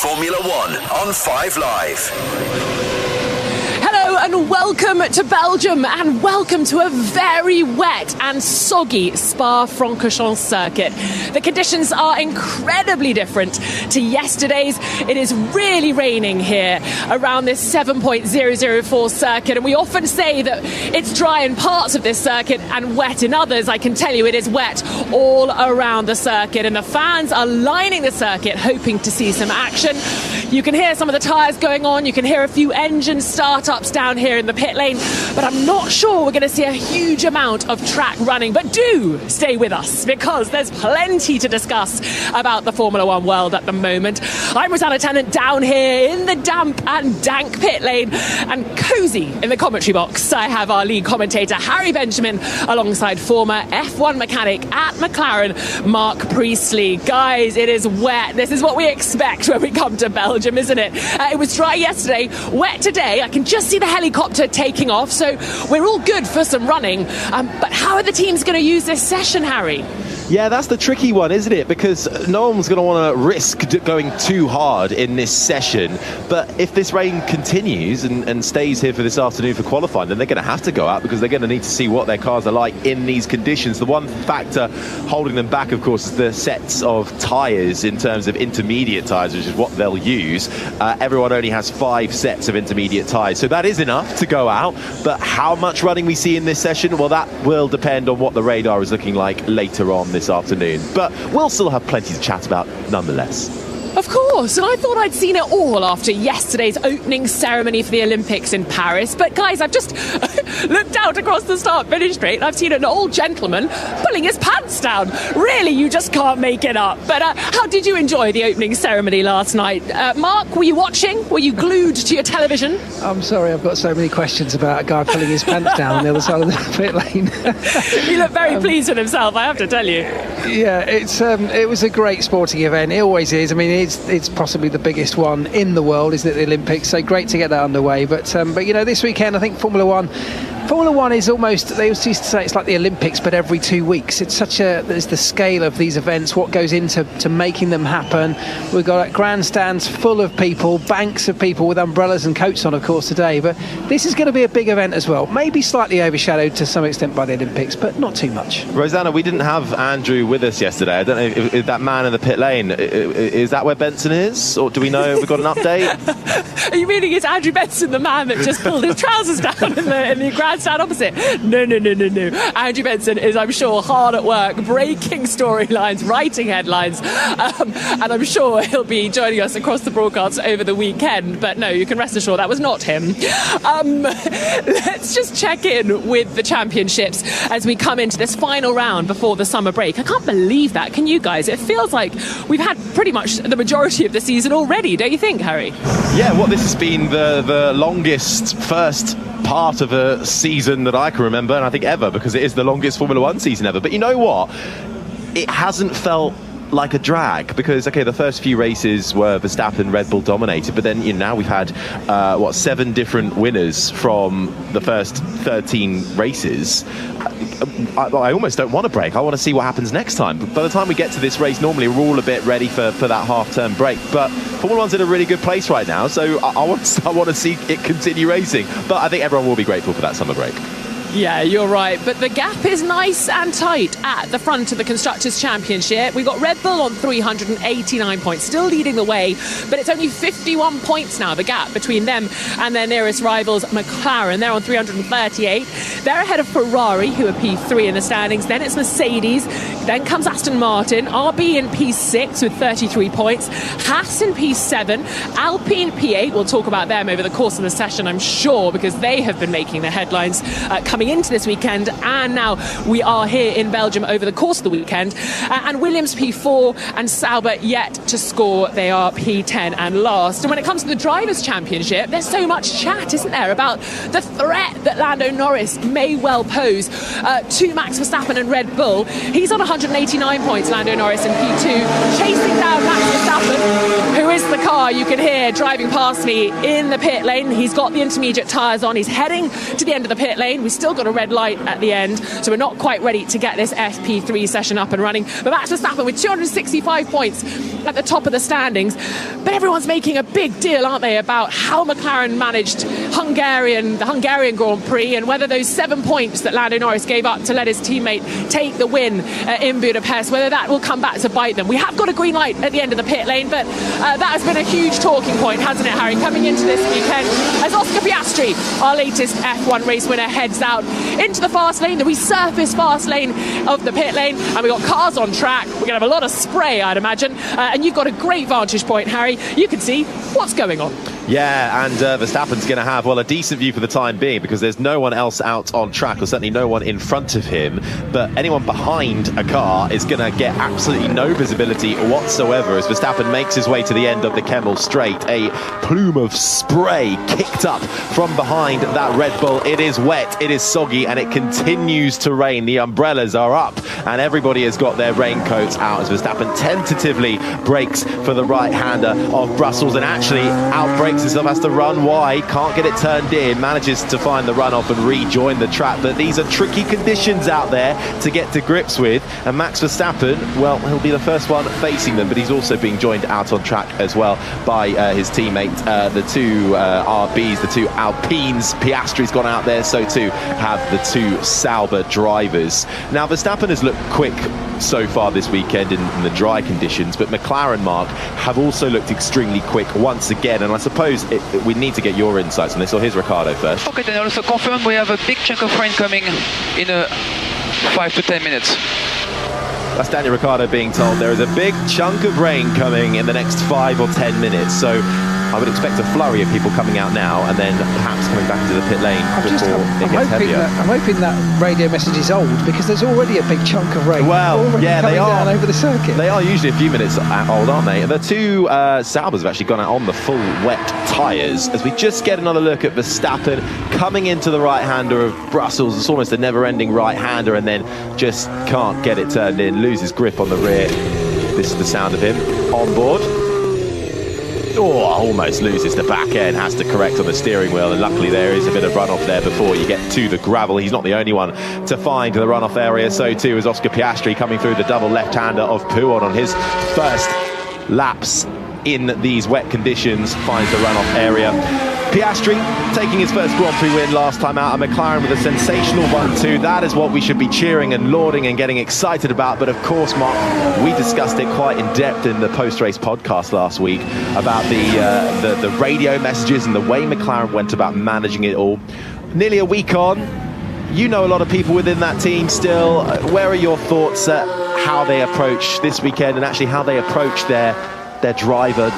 Formula One on 5 Live. Hello and welcome to Belgium and welcome to a very wet and soggy Spa-Francorchamps circuit. The conditions are incredibly different to yesterday's. It is really raining here around this 7.004 circuit, and we often say that it's dry in parts of this circuit and wet in others. I can tell you it is wet all around the circuit, and the fans are lining the circuit hoping to see some action. You can hear some of the tyres going on, you can hear a few engine start-ups down here in the pit lane, but I'm not sure we're going to see a huge amount of track running. But do stay with us because there's plenty to discuss about the Formula One world at the moment. I'm Rosanna Tennant down here in the damp and dank pit lane, and cosy in the commentary box I have our lead commentator Harry Benjamin alongside former F1 mechanic at McLaren Mark Priestley. Guys, it is wet. This is what we expect when we come to Belgium, isn't it? It was dry yesterday, wet today. I can just see the helicopter taking off, so we're all good for some running. But how are the teams going to use this session, Harry? Yeah, that's the tricky one, isn't it? Because no one's going to want to risk going too hard in this session. But if this rain continues and stays here for this afternoon for qualifying, then they're going to have to go out because they're going to need to see what their cars are like in these conditions. The one factor holding them back, of course, is the sets of tyres in terms of intermediate tyres, which is what they'll use. Everyone only has 5 sets of intermediate tyres, so that is enough to go out. But how much running we see in this session, well, that will depend on what the radar is looking like later on this afternoon, but we'll still have plenty to chat about nonetheless. Of course, and I thought I'd seen it all after yesterday's opening ceremony for the Olympics in Paris. But guys, I've just looked out across the start-finish straight and I've seen an old gentleman pulling his pants down. Really, you just can't make it up. But how did you enjoy the opening ceremony last night? Mark, were you watching? Were you glued to your television? I'm sorry, I've got so many questions about a guy pulling his pants down on the other side of the pit lane. He looked very pleased with himself, I have to tell you. Yeah, it was a great sporting event. It always is. I mean, it's possibly the biggest one in the world, isn't it, the Olympics? So great to get that underway. But you know, this weekend I think Formula One is almost, they used to say it's like the Olympics but every 2 weeks. There's the scale of these events, what goes into making them happen. We've got grandstands full of people, banks of people with umbrellas and coats on, of course, today. But this is going to be a big event as well. Maybe slightly overshadowed to some extent by the Olympics, but not too much. Rosanna, we didn't have Andrew with us yesterday. I don't know if that man in the pit lane, is that where Benson is? Or do we know we've got an update? Are you meaning it's Andrew Benson, the man that just pulled his trousers down in the grandstand opposite? No. Andrew Benson is, I'm sure, hard at work, breaking storylines, writing headlines, and I'm sure he'll be joining us across the broadcast over the weekend. But no, you can rest assured that was not him. Let's just check in with the championships as we come into this final round before the summer break. I can't believe that. Can you guys? It feels like we've had pretty much the majority of the season already, don't you think, Harry? Yeah, well, this has been the longest first part of a season that I can remember, and I think ever, because it is the longest Formula One season ever. But you know what? It hasn't felt like a drag because, okay, the first few races were Verstappen, Red Bull dominated, but then, you know, now we've had 7 different winners from the first 13 races. I almost don't want a break. I want to see what happens next time. But by the time we get to this race, normally we're all a bit ready for that half-term break. But Formula One's in a really good place right now, so I want to see it continue racing. But I think everyone will be grateful for that summer break. Yeah, you're right. But the gap is nice and tight at the front of the Constructors' Championship. We've got Red Bull on 389 points, still leading the way, but it's only 51 points now, the gap between them and their nearest rivals, McLaren. They're on 338. They're ahead of Ferrari, who are P3 in the standings. Then it's Mercedes. Then comes Aston Martin. RB in P6 with 33 points. Haas in P7. Alpine P8. We'll talk about them over the course of the session, I'm sure, because they have been making the headlines coming into this weekend, and now we are here in Belgium over the course of the weekend. And Williams P4 and Sauber yet to score. They are P10 and last. And when it comes to the Drivers' Championship, there's so much chat, isn't there, about the threat that Lando Norris may well pose to Max Verstappen and Red Bull. He's on 189 points, Lando Norris in P2, chasing down Max Verstappen, who is the car you can hear driving past me in the pit lane. He's got the intermediate tyres on. He's heading to the end of the pit lane. We've still got a red light at the end, so we're not quite ready to get this FP3 session up and running. But Max Verstappen with 265 points at the top of the standings. But everyone's making a big deal, aren't they, about how McLaren managed the Hungarian Grand Prix, and whether those 7 points that Lando Norris gave up to let his teammate take the win in Budapest, whether that will come back to bite them. We have got a green light at the end of the pit lane, but that has been a huge talking point, hasn't it, Harry, coming into this weekend, as Oscar Piastri, our latest F1 race winner, heads out into the fast lane, the resurfaced fast lane of the pit lane, and we've got cars on track. We're going to have a lot of spray, I'd imagine, and you've got a great vantage point, Harry. You can see what's going on. Yeah, and Verstappen's going to have, well, a decent view for the time being, because there's no one else out on track, or certainly no one in front of him. But anyone behind a car is going to get absolutely no visibility whatsoever as Verstappen makes his way to the end of the Kemmel Straight. A plume of spray kicked up from behind that Red Bull. It is wet, it is soggy, and it continues to rain. The umbrellas are up, and everybody has got their raincoats out as Verstappen tentatively brakes for the right-hander of Brussels, and actually outbrakes himself, has to run wide, can't get it turned in, manages to find the runoff and rejoin the track. But these are tricky conditions out there to get to grips with, and Max Verstappen, well, he'll be the first one facing them, but he's also being joined out on track as well by his teammate, the two RBs, the two Alpines. Piastri's gone out there, so too have the two Sauber drivers. Now, Verstappen has looked quick so far this weekend in the dry conditions, but McLaren, Mark, have also looked extremely quick once again, and I suppose we need to get your insights on this. Or here's Ricardo first. Okay, then also confirm we have a big chunk of rain coming in 5 to 10 minutes. That's Daniel Ricciardo being told there is a big chunk of rain coming in the next 5 or 10 minutes. So I would expect a flurry of people coming out now and then perhaps coming back into the pit lane before it gets heavier. I'm hoping that radio message is old, because there's already a big chunk of rain. Well, yeah, coming they are down over the circuit. They are usually a few minutes old, aren't they? And the two Saubers have actually gone out on the full wet tyres. As we just get another look at Verstappen coming into the right-hander of Brussels. It's almost a never-ending right-hander, and then just can't get it turned in, loses grip on the rear. This is the sound of him on board. Oh, almost loses the back end, has to correct on the steering wheel, and luckily there is a bit of runoff there before you get to the gravel. He's not the only one to find the runoff area, so too is Oscar Piastri coming through the double left-hander of Pouon on his first laps in these wet conditions, finds the runoff area. Piastri taking his first Grand Prix win last time out, and McLaren with a sensational 1-2. That is what we should be cheering and lauding and getting excited about. But of course, Mark, we discussed it quite in depth in the post-race podcast last week about the radio messages and the way McLaren went about managing it all. Nearly a week on, you know a lot of people within that team still. Where are your thoughts at how they approach this weekend, and actually how they approach their driver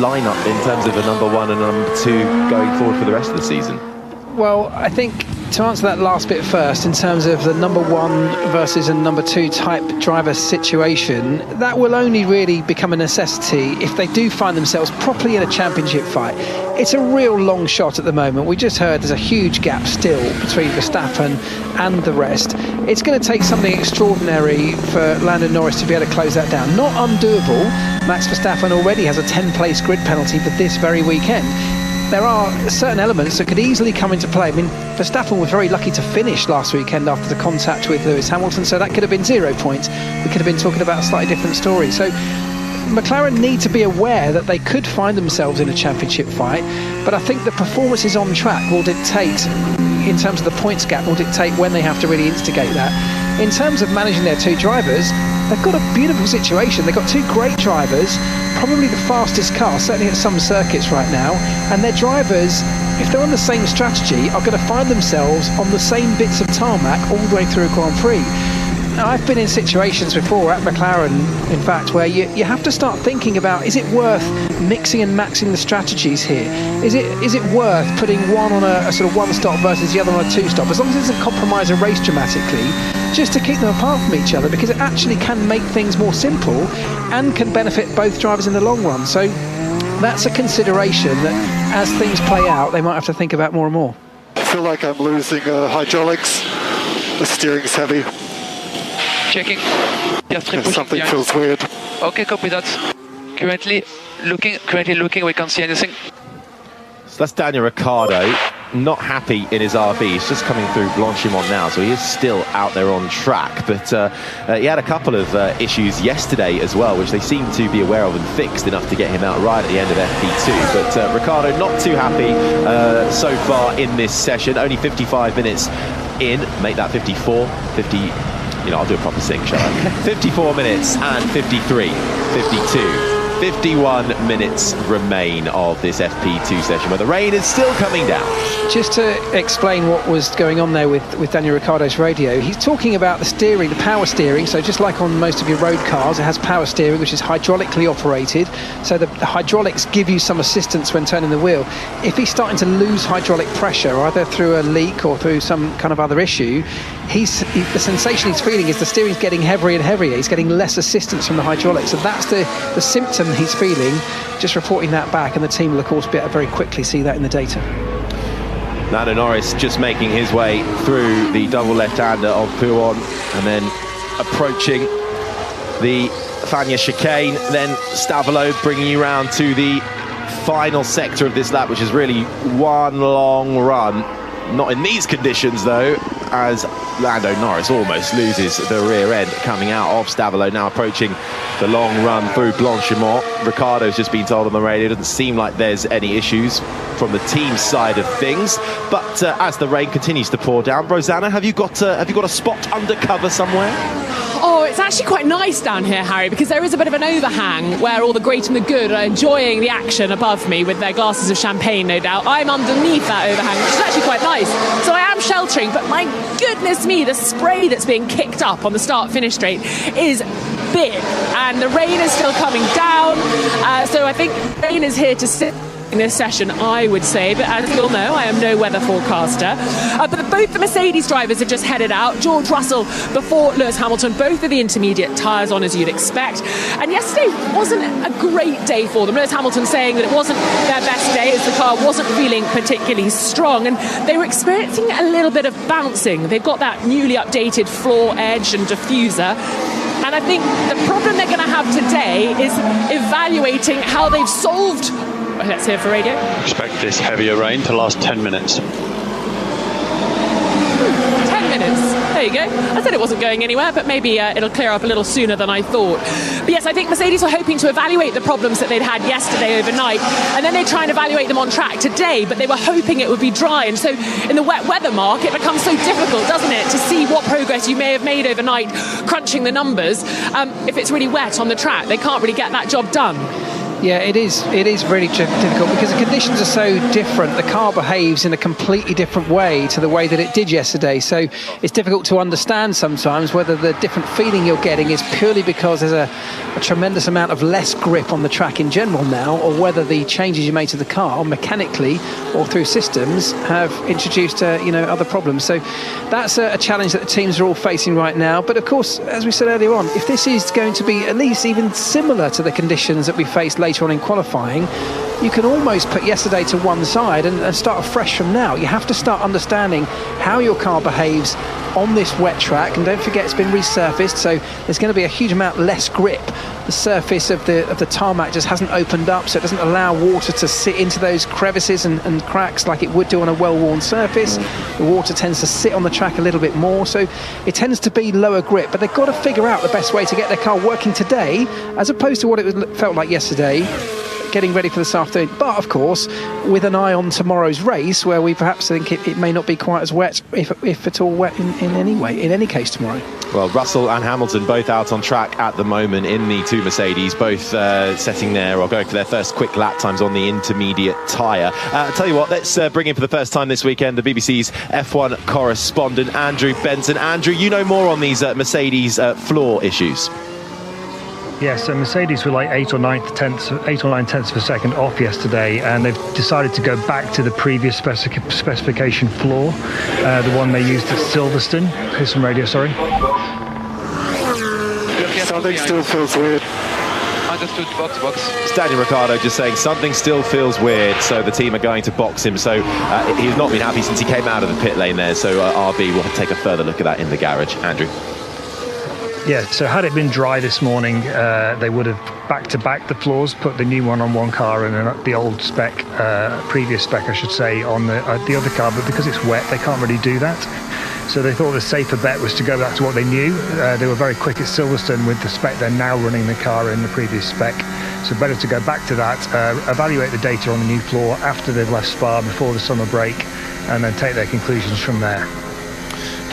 lineup in terms of a number one and a number two going forward for the rest of the season? Well, I think to answer that last bit first, in terms of the number one versus a number two type driver situation, that will only really become a necessity if they do find themselves properly in a championship fight. It's a real long shot at the moment. We just heard there's a huge gap still between Verstappen and the rest. It's going to take something extraordinary for Lando Norris to be able to close that down. Not undoable. Max Verstappen already has a 10-place grid penalty for this very weekend. There are certain elements that could easily come into play. I mean, Verstappen was very lucky to finish last weekend after the contact with Lewis Hamilton, so that could have been 0 points. We could have been talking about a slightly different story. So McLaren need to be aware that they could find themselves in a championship fight, but I think the performances on track will dictate, in terms of the points gap, will dictate when they have to really instigate that. In terms of managing their two drivers, they've got a beautiful situation. They've got two great drivers, probably the fastest car, certainly at some circuits right now, and their drivers, if they're on the same strategy, are going to find themselves on the same bits of tarmac all the way through a Grand Prix. Now, I've been in situations before at McLaren, in fact, where you have to start thinking about, is it worth mixing and maxing the strategies here? Is it worth putting one on a sort of one stop versus the other on a two stop, as long as it doesn't compromise a race dramatically, just to keep them apart from each other, because it actually can make things more simple and can benefit both drivers in the long run. So that's a consideration that, as things play out, they might have to think about more and more. I feel like I'm losing hydraulics. The steering's heavy. Checking. Something feels weird. Okay, copy that. Currently looking, we can't see anything. So that's Daniel Ricciardo, not happy in his RB. He's just coming through Blanchimont now, so he is still out there on track. But he had a couple of issues yesterday as well, which they seem to be aware of and fixed enough to get him out right at the end of FP2. But Ricciardo not too happy so far in this session. Only 55 minutes in, make that 54, 50... I'll do a proper sync, shall I? 54 minutes and 53, 52. 51 minutes remain of this FP2 session where the rain is still coming down. Just to explain what was going on there with Daniel Ricciardo's radio, he's talking about the steering, the power steering. So just like on most of your road cars, it has power steering, which is hydraulically operated. So the hydraulics give you some assistance when turning the wheel. If he's starting to lose hydraulic pressure, either through a leak or through some kind of other issue, the sensation he's feeling is the steering's getting heavier and heavier. He's getting less assistance from the hydraulics. So that's the symptom he's feeling. Just reporting that back, and the team will of course be able to very quickly see that in the data. Lando Norris just making his way through the double left-hander of Pouon and then approaching the Fagnes chicane, then Stavolo bringing you round to the final sector of this lap, which is really one long run. Not in these conditions though, as Lando Norris almost loses the rear end coming out of Stavolo, now approaching the long run through Blanchimont. Ricciardo's just been told on the radio, doesn't seem like there's any issues from the team side of things, but as the rain continues to pour down, Rosanna, have you got a spot under cover somewhere? Oh, it's actually quite nice down here, Harry, because there is a bit of an overhang where all the great and the good are enjoying the action above me with their glasses of champagne, no doubt. I'm underneath that overhang, which is actually quite nice. So I am sheltering, but my goodness me, the spray that's being kicked up on the start-finish straight is big, and the rain is still coming down. So I think rain is here to sit in this session, I would say, but as you'll know, I am no weather forecaster. But both the Mercedes drivers have just headed out. George Russell before Lewis Hamilton, both of the intermediate tyres on, as you'd expect. And yesterday wasn't a great day for them. Lewis Hamilton saying that it wasn't their best day as the car wasn't feeling particularly strong, and they were experiencing a little bit of bouncing. They've got that newly updated floor edge and diffuser. And I think the problem they're going to have today is evaluating how they've solved. Let's hear for radio. Expect this heavier rain to last 10 minutes. 10 minutes. There you go. I said it wasn't going anywhere, but maybe it'll clear up a little sooner than I thought. But yes, I think Mercedes were hoping to evaluate the problems that they'd had yesterday overnight, and then they'd try and evaluate them on track today, but they were hoping it would be dry. And so in the wet weather mark, it becomes so difficult, doesn't it, to see what progress you may have made overnight crunching the numbers. If it's really wet on the track, they can't really get that job done. Yeah, it is really difficult because the conditions are so different. The car behaves in a completely different way to the way that it did yesterday. So it's difficult to understand sometimes whether the different feeling you're getting is purely because there's a tremendous amount of less grip on the track in general now, or whether the changes you made to the car mechanically or through systems have introduced other problems. So that's a challenge that the teams are all facing right now. But of course, as we said earlier on, if this is going to be at least even similar to the conditions that we faced later on in qualifying, you can almost put yesterday to one side and start afresh from now. You have to start understanding how your car behaves on this wet track, and don't forget it's been resurfaced, so there's going to be a huge amount less grip. The surface of the tarmac just hasn't opened up, so it doesn't allow water to sit into those crevices and cracks like it would do on a well-worn surface. The water tends to sit on the track a little bit more, so it tends to be lower grip. But they've got to figure out the best way to get their car working today, as opposed to what it felt like yesterday, getting ready for this afternoon. But of course, with an eye on tomorrow's race, where we perhaps think it may not be quite as wet, if at all wet in any case tomorrow. Well, Russell and Hamilton both out on track at the moment in the two Mercedes, both setting their or going for their first quick lap times on the intermediate tyre. I'll tell you what, let's bring in for the first time this weekend the BBC's F1 correspondent, Andrew Benson. Andrew, you know more on these Mercedes floor issues. Yes, so Mercedes were like 8 or 9 tenths of a second off yesterday, and they've decided to go back to the previous specification floor, the one they used at Silverstone. Here's some radio, sorry. Something still feels weird. Understood, box. It's Daniel Ricciardo just saying something still feels weird, so the team are going to box him. So he's not been happy since he came out of the pit lane there, so RB will take a further look at that in the garage. Andrew. Yeah, so had it been dry this morning, they would have back-to-back the floors, put the new one on one car and then the old spec, previous spec I should say, on the other car, but because it's wet they can't really do that. So they thought the safer bet was to go back to what they knew. They were very quick at Silverstone with the spec they're now running the car in, the previous spec. So better to go back to that, evaluate the data on the new floor after they've left Spa before the summer break, and then take their conclusions from there.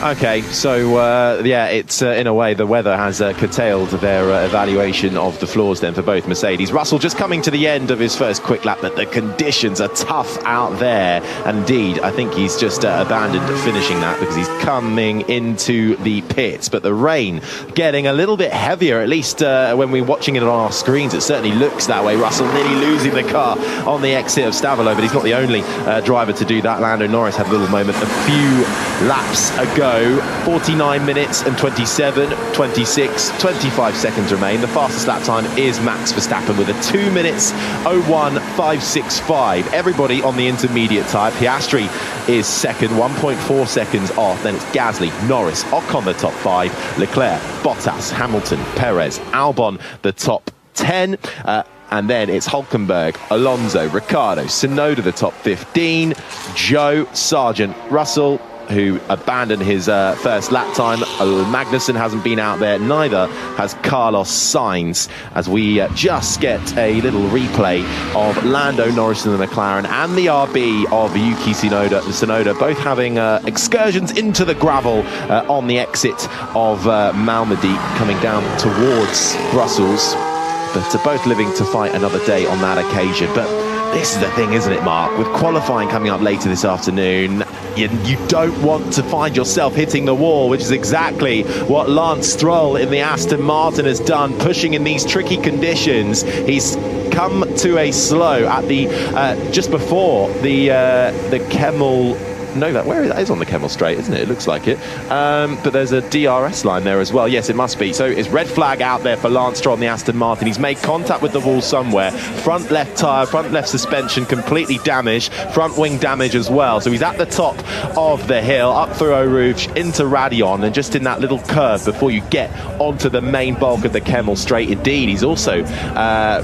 Okay, so it's in a way the weather has curtailed their evaluation of the floors then for both Mercedes. Russell just coming to the end of his first quick lap, but the conditions are tough out there. And indeed, I think he's just abandoned finishing that because he's coming into the pits. But the rain getting a little bit heavier, at least when we're watching it on our screens. It certainly looks that way. Russell nearly losing the car on the exit of Stavolo, but he's not the only driver to do that. Lando Norris had a little moment a few laps ago. 49 minutes and 27, 26, 25 seconds remain. The fastest lap time is Max Verstappen with a 2 minutes 01.565. Everybody on the intermediate tyre. Piastri is second, 1.4 seconds off. Then it's Gasly, Norris, Ocon the top 5, Leclerc, Bottas, Hamilton, Perez, Albon the top 10. And then it's Hülkenberg, Alonso, Ricciardo, Tsunoda the top 15, Joe, Sargent, Russell, who abandoned his first lap time. Magnussen hasn't been out there, neither has Carlos Sainz, as we just get a little replay of Lando Norris in the McLaren and the RB of Yuki Tsunoda, both having excursions into the gravel on the exit of Malmedy, coming down towards Brussels, but both living to fight another day on that occasion. But this is the thing, isn't it, Mark? With qualifying coming up later this afternoon, you don't want to find yourself hitting the wall, which is exactly what Lance Stroll in the Aston Martin has done, pushing in these tricky conditions. He's come to a slow at the just before the Kemmel. No, that is on the Kemmel Straight, isn't it? It looks like it. But there's a DRS line there as well. Yes, it must be. So it's red flag out there for Lance Stroll on the Aston Martin. He's made contact with the wall somewhere. Front left tyre, front left suspension completely damaged. Front wing damage as well. So he's at the top of the hill, up through Eau Rouge, into Radion, and just in that little curve before you get onto the main bulk of the Kemmel Straight. Indeed, he's also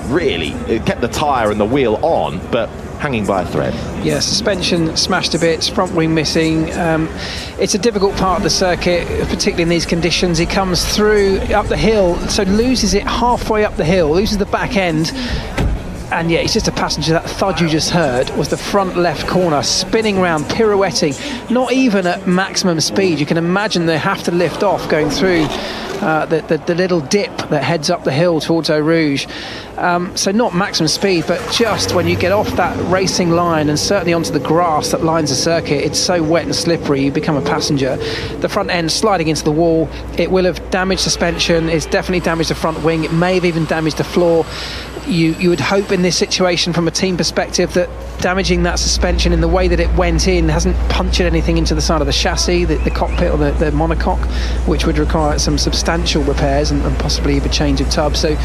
really kept the tyre and the wheel on, but hanging by a thread. Yeah, suspension smashed to bits, front wing missing. It's a difficult part of the circuit, particularly in these conditions. He comes through up the hill, so loses it halfway up the hill, loses the back end. And yeah, he's just a passenger. That thud you just heard was the front left corner, spinning around, pirouetting, not even at maximum speed. You can imagine they have to lift off going through the little dip that heads up the hill towards Eau Rouge. So not maximum speed, but just when you get off that racing line and certainly onto the grass that lines the circuit, it's so wet and slippery, you become a passenger. The front end sliding into the wall, it will have damaged suspension, it's definitely damaged the front wing, it may have even damaged the floor. You would hope in this situation from a team perspective that damaging that suspension in the way that it went in hasn't punctured anything into the side of the chassis, the cockpit or the monocoque, which would require some substantial repairs and possibly even change of tub. So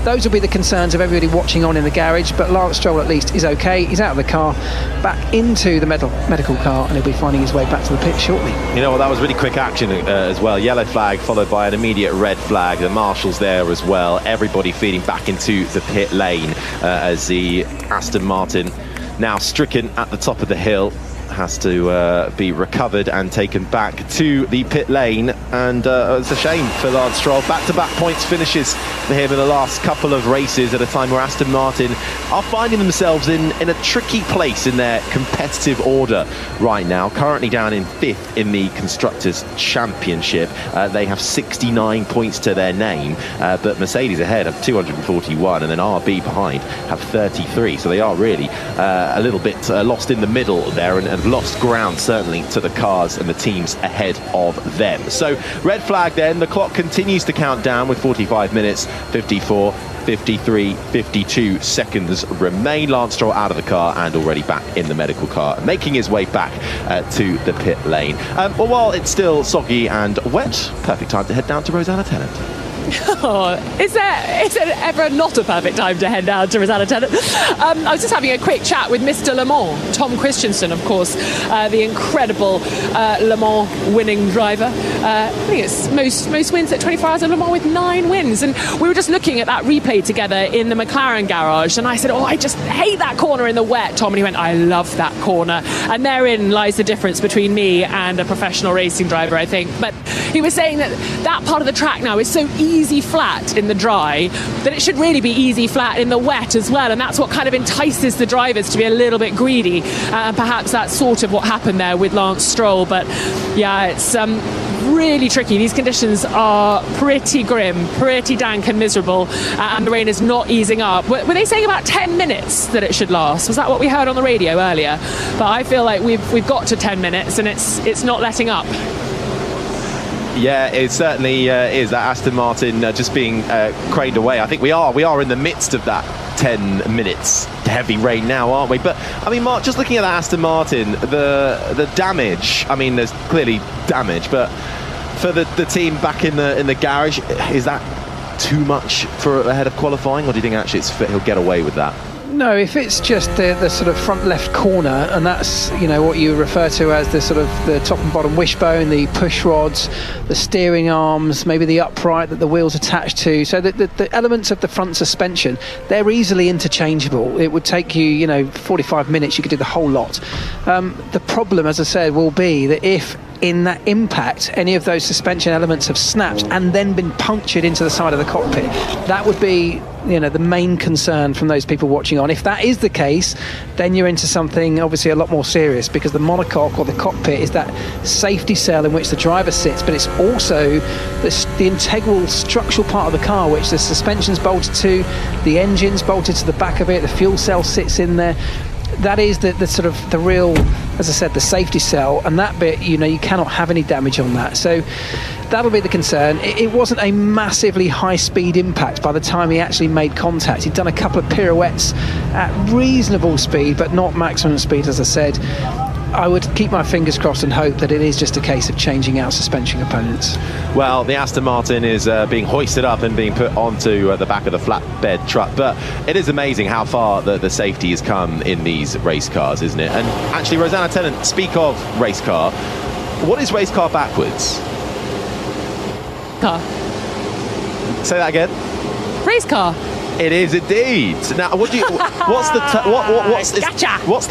those will be the concerns of everybody watching on in the garage, but Lance Stroll at least is okay. He's out of the car, back into the medical car, and he'll be finding his way back to the pit shortly. You know what, that was really quick action as well. Yellow flag followed by an immediate red flag. The marshals there as well. Everybody feeding back into the pit lane as the Aston Martin, now stricken at the top of the hill, has to be recovered and taken back to the pit lane. And it's a shame for Lance Stroll. Back-to-back points finishes for him in the last couple of races at a time where Aston Martin are finding themselves in a tricky place in their competitive order right now. Currently down in 5th in the Constructors' Championship. They have 69 points to their name, but Mercedes ahead have 241, and then RB behind have 33. So they are really a little bit lost in the middle there, and lost ground certainly to the cars and the teams ahead of them. So red flag then, the clock continues to count down with 45 minutes, 54, 53, 52 seconds remain. Lance Stroll out of the car and already back in the medical car, making his way back to the pit lane. Well, while it's still soggy and wet, perfect time to head down to Rosanna Tennant. Oh, is there ever not a perfect time to head down to Rosanna Tennant? I was just having a quick chat with Mr. Le Mans, Tom Christensen, of course, the incredible Le Mans winning driver. I think it's most wins at 24 Hours of Le Mans with 9 wins. And we were just looking at that replay together in the McLaren garage, and I said, I just hate that corner in the wet, Tom. And he went, I love that corner. And therein lies the difference between me and a professional racing driver, I think. But he was saying that part of the track now is so easy flat in the dry that it should really be easy flat in the wet as well, and that's what kind of entices the drivers to be a little bit greedy, and perhaps that's sort of what happened there with Lance Stroll. But yeah, it's really tricky. These conditions are pretty grim, pretty dank and miserable, and the rain is not easing up. Were they saying about 10 minutes that it should last? Was that what we heard on the radio earlier? But I feel like we've got to 10 minutes and it's not letting up. Yeah, it certainly is. That Aston Martin just being craned away. I think we are in the midst of that 10 minutes heavy rain now, aren't we? But I mean, Mark, just looking at that Aston Martin, the damage. I mean, there's clearly damage, but for the team back in the garage, is that too much for ahead of qualifying, or do you think actually he'll get away with that? No, if it's just the sort of front left corner, and that's what you refer to as the sort of the top and bottom wishbone, the push rods, the steering arms, maybe the upright that the wheels attached to, so the elements of the front suspension, they're easily interchangeable. It would take you 45 minutes, you could do the whole lot. The problem, as I said, will be that if in that impact any of those suspension elements have snapped and then been punctured into the side of the cockpit, that would be the main concern from those people watching on. If that is the case, then you're into something obviously a lot more serious, because the monocoque or the cockpit is that safety cell in which the driver sits, but it's also the integral structural part of the car which the suspension's bolted to, the engine's bolted to the back of it, the fuel cell sits in there. That is the sort of the real, as I said, the safety cell, and that bit, you cannot have any damage on that. So that'll be the concern. It wasn't a massively high-speed impact by the time he actually made contact. He'd done a couple of pirouettes at reasonable speed, but not maximum speed, as I said. I would keep my fingers crossed and hope that it is just a case of changing out suspension components. Well, the Aston Martin is being hoisted up and being put onto the back of the flatbed truck, but it is amazing how far the safety has come in these race cars, isn't it? And actually, Rosanna Tennant, speak of race car, what is race car backwards? Car. Say that again. Race car. It is indeed. Now, what's the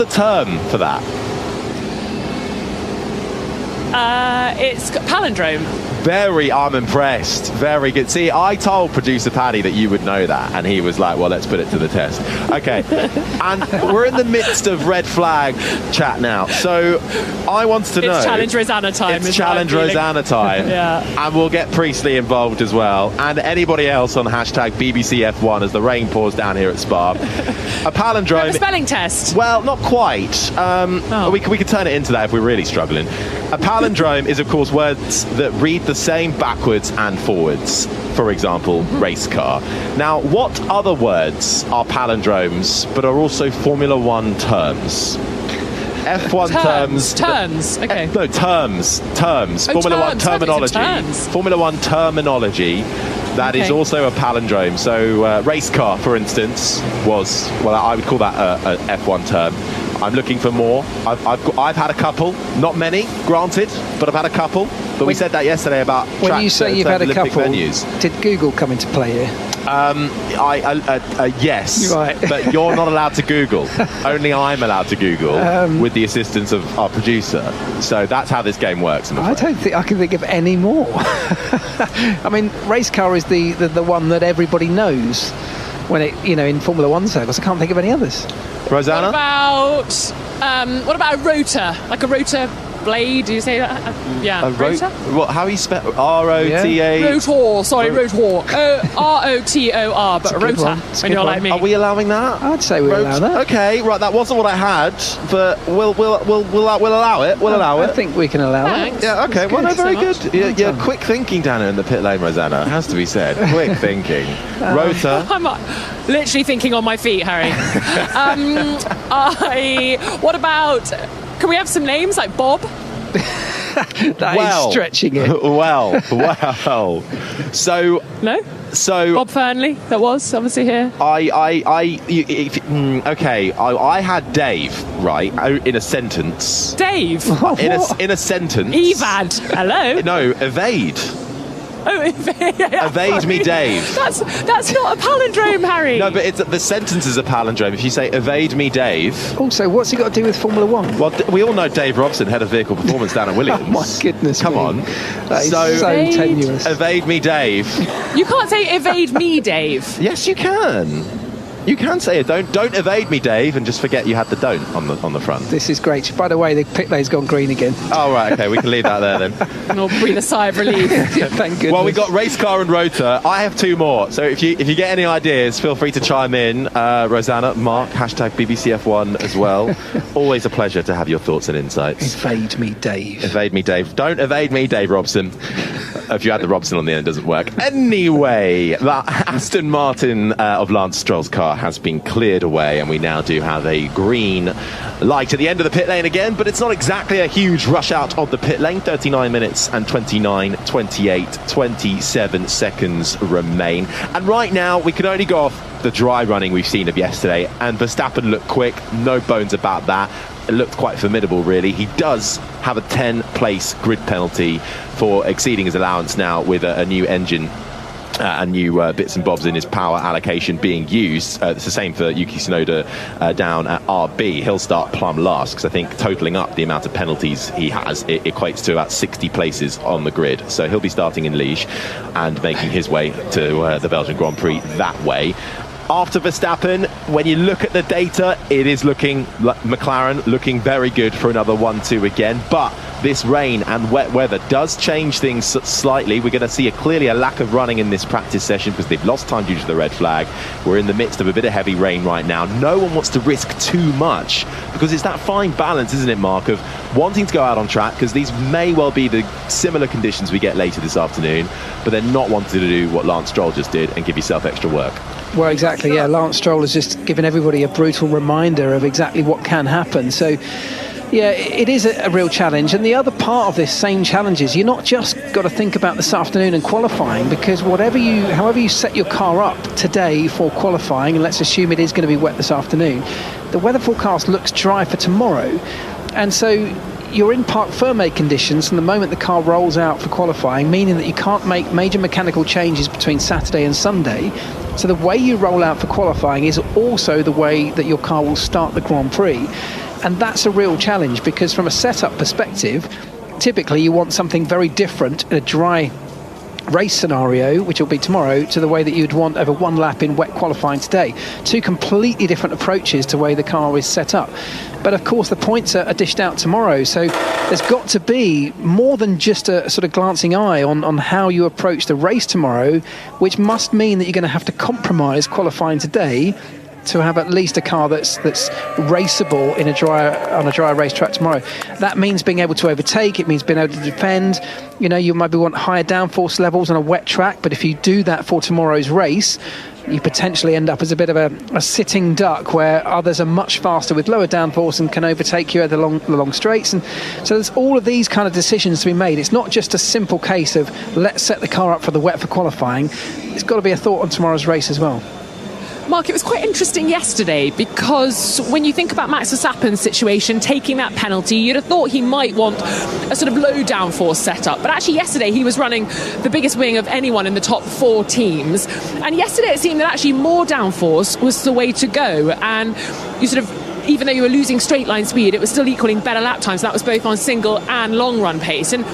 term for that? It's palindrome. I'm impressed. Very good. See, I told producer Paddy that you would know that, and he was like, well, let's put it to the test. Okay. And we're in the midst of red flag chat now. So I want to know. It's Challenge Rosanna time. It's Challenge Rosanna time. Yeah. And we'll get Priestley involved as well. And anybody else on hashtag BBC F1 as the rain pours down here at Spa. A palindrome. A spelling test. Well, not quite. We could turn it into that if we're really struggling. A palindrome is, of course, words that read the same backwards and forwards. For example, race car. Now, what other words are palindromes but are also Formula One terms? F1 terms. Terms. Okay. No, terms. Oh, Formula One terminology. Terms. Formula One terminology. That is also a palindrome. So, race car, for instance, was, well, I would call that a F1 term. I'm looking for more. I've had a couple, not many, granted, but I've had a couple. But we said that yesterday about tracks. When you say you've had a Olympic couple, venues. Did Google come into play here? Yes, right. But you're not allowed to Google. Only I'm allowed to Google with the assistance of our producer. So that's how this game works. I don't think I can think of any more. I mean, race car is the one that everybody knows when it, in Formula One circles. I can't think of any others. Rosanna? What about a rotor? Like a rotor blade, do you say that? Yeah. Rotor? What? How you spell R-O-T-A? Rotor. Sorry, rotor. R-O-T-O-R, but a rotor. When you're like me. Are we allowing that? I'd say we allow that. Okay, right. That wasn't what I had, but we'll allow it. We'll allow it. I think we can allow Thanks. it. Yeah. Okay. Well, no, very good. Well Quick thinking down in the pit lane, Rosanna. It has to be said. Quick thinking. Rotor. I'm literally thinking on my feet, Harry. What about? Can we have some names like Bob? That is stretching it. Well. So No? So Bob Fernley, that was obviously here. I had Dave right in a sentence. Dave in a sentence. Evad. Hello. No, evade. Oh, evade me, Dave. That's not a palindrome, Harry. No, but the sentence is a palindrome. If you say evade me, Dave. Also, what's he got to do with Formula One? Well, we all know Dave Robson, head of vehicle performance down at Williams. Oh my goodness! Come on. That is so tenuous. Evade me, Dave. You can't say evade me, Dave. Yes, you can. You can say it. Don't evade me, Dave, and just forget you had the don't on the front. This is great. By the way, the pit lane's gone green again. Oh, right, okay, we can leave that there then. And we'll breathe a sigh of relief. Thank goodness. Well, we got race car and rotor. I have two more. So if you get any ideas, feel free to chime in. Rosanna, Mark, hashtag BBCF1 as well. Always a pleasure to have your thoughts and insights. Evade me, Dave. Evade me, Dave. Don't evade me, Dave Robson. If you add the Robson on the end, it doesn't work. Anyway, that Aston Martin of Lance Stroll's car has been cleared away, and we now do have a green light at the end of the pit lane again, but it's not exactly a huge rush out of the pit lane. 39 minutes and 27 seconds remain. And right now, we can only go off the dry running we've seen of yesterday, and Verstappen looked quick, no bones about that. It looked quite formidable, really. He does have a 10-place grid penalty for exceeding his allowance now with a new engine and new bits and bobs in his power allocation being used. It's the same for Yuki Tsunoda down at RB. He'll start plumb last, because I think totalling up the amount of penalties he has, it equates to about 60 places on the grid. So he'll be starting in Liège and making his way to the Belgian Grand Prix that way. After Verstappen, when you look at the data, it is looking like McLaren looking very good for another 1-2 again. But this rain and wet weather does change things slightly. We're going to see clearly a lack of running in this practice session because they've lost time due to the red flag. We're in the midst of a bit of heavy rain right now. No one wants to risk too much, because it's that fine balance, isn't it, Mark, of wanting to go out on track, because these may well be the similar conditions we get later this afternoon, but then not wanting to do what Lance Stroll just did and give yourself extra work. Well, exactly, yeah. Lance Stroll has just given everybody a brutal reminder of exactly what can happen. So, yeah, it is a real challenge. And the other part of this same challenge is you're not just got to think about this afternoon and qualifying, because however you set your car up today for qualifying, and let's assume it is going to be wet this afternoon, the weather forecast looks dry for tomorrow. And so you're in parc fermé conditions from the moment the car rolls out for qualifying, meaning that you can't make major mechanical changes between Saturday and Sunday. So the way you roll out for qualifying is also the way that your car will start the Grand Prix. And that's a real challenge, because from a setup perspective, typically you want something very different in a dry race scenario, which will be tomorrow, to the way that you'd want over one lap in wet qualifying today. Two completely different approaches to the way the car is set up. But of course the points are dished out tomorrow, so there's got to be more than just a sort of glancing eye on how you approach the race tomorrow, which must mean that you're going to have to compromise qualifying today to have at least a car that's raceable on a dry racetrack tomorrow. That means being able to overtake. It means being able to defend. You know, you maybe want higher downforce levels on a wet track, but if you do that for tomorrow's race, you potentially end up as a bit of a sitting duck, where others are much faster with lower downforce and can overtake you at the long straights. And so there's all of these kind of decisions to be made. It's not just a simple case of let's set the car up for the wet for qualifying. It's got to be a thought on tomorrow's race as well. Mark, it was quite interesting yesterday, because when you think about Max Verstappen's situation, taking that penalty, you'd have thought he might want a sort of low downforce setup. But actually yesterday he was running the biggest wing of anyone in the top 4 teams. And yesterday it seemed that actually more downforce was the way to go. And you sort of, even though you were losing straight line speed, it was still equaling better lap times. That was both on single and long run pace. And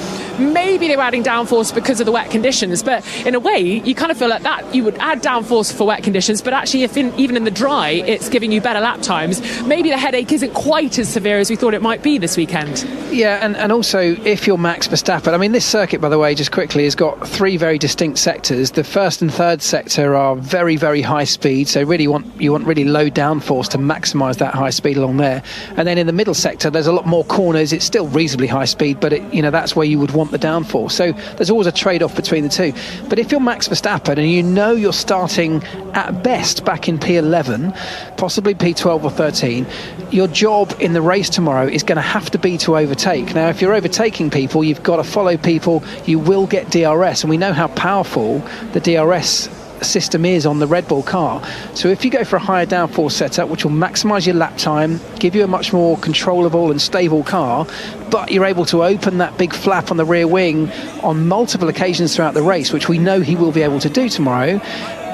maybe they were adding downforce because of the wet conditions, but in a way you kind of feel like that you would add downforce for wet conditions, but actually even in the dry it's giving you better lap times. Maybe the headache isn't quite as severe as we thought it might be this weekend. Yeah, and also if you're Max Verstappen, I mean, this circuit, by the way, just quickly, has got 3 very distinct sectors. The first and third sector are very, very high speed, so really you want really low downforce to maximise that high speed along there. And then in the middle sector there's a lot more corners. It's still reasonably high speed, but that's where you would want want the downforce. So there's always a trade-off between the two. But if you're Max Verstappen and you know you're starting at best back in P11, possibly P12 or 13, your job in the race tomorrow is going to have to be to overtake. Now, if you're overtaking people, you've got to follow people. You will get DRS, and we know how powerful the DRS system is on the Red Bull car. So if you go for a higher downforce setup, which will maximise your lap time, give you a much more controllable and stable car, but you're able to open that big flap on the rear wing on multiple occasions throughout the race, which we know he will be able to do tomorrow,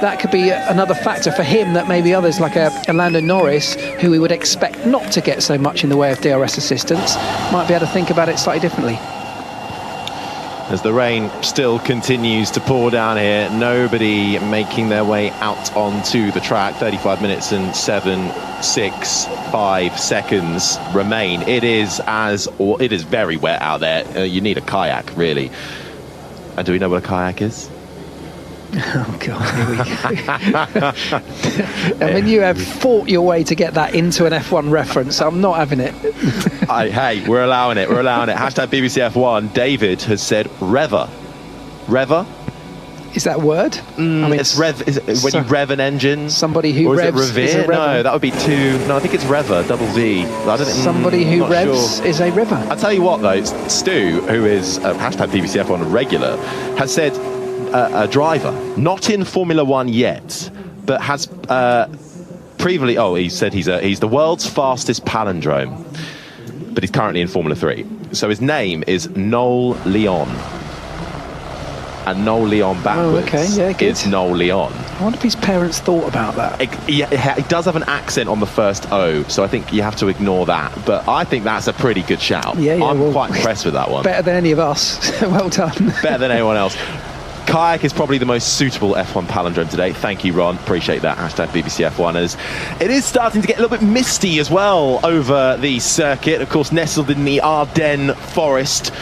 that could be another factor for him that maybe others like a Lando Norris, who we would expect not to get so much in the way of DRS assistance, might be able to think about it slightly differently. As the rain still continues to pour down here, nobody making their way out onto the track. 35 minutes and 7.65 seconds remain. It is very wet out there. You need a kayak, really. And do we know what a kayak is? Oh God, here we go. I mean, you have fought your way to get that into an F1 reference. I'm not having it. Hey, we're allowing it. Hashtag BBC F1. David has said rever. Rever? Is that a word? I mean, it's rev. Is it when you rev an engine? Somebody who revs is a rever. No, that would be two. No, I think it's rever. Double V. Somebody who revs is a rever. I'll tell you what, though. Stu, who is hashtag BBC F1 regular, has said a driver, not in Formula One yet, but has previously. Oh, he said he's the world's fastest palindrome, but he's currently in Formula 3. So his name is Noel Leon. And Noel Leon backwards is Noel Leon. I wonder if his parents thought about that. It does have an accent on the first O, so I think you have to ignore that. But I think that's a pretty good shout. I'm quite impressed with that one. Better than any of us. Well done. Better than anyone else. Kayak is probably the most suitable F1 palindrome today. Thank you, Ron. Appreciate that. Hashtag BBC F1. As it is starting to get a little bit misty as well over the circuit. Of course, nestled in the Ardennes forest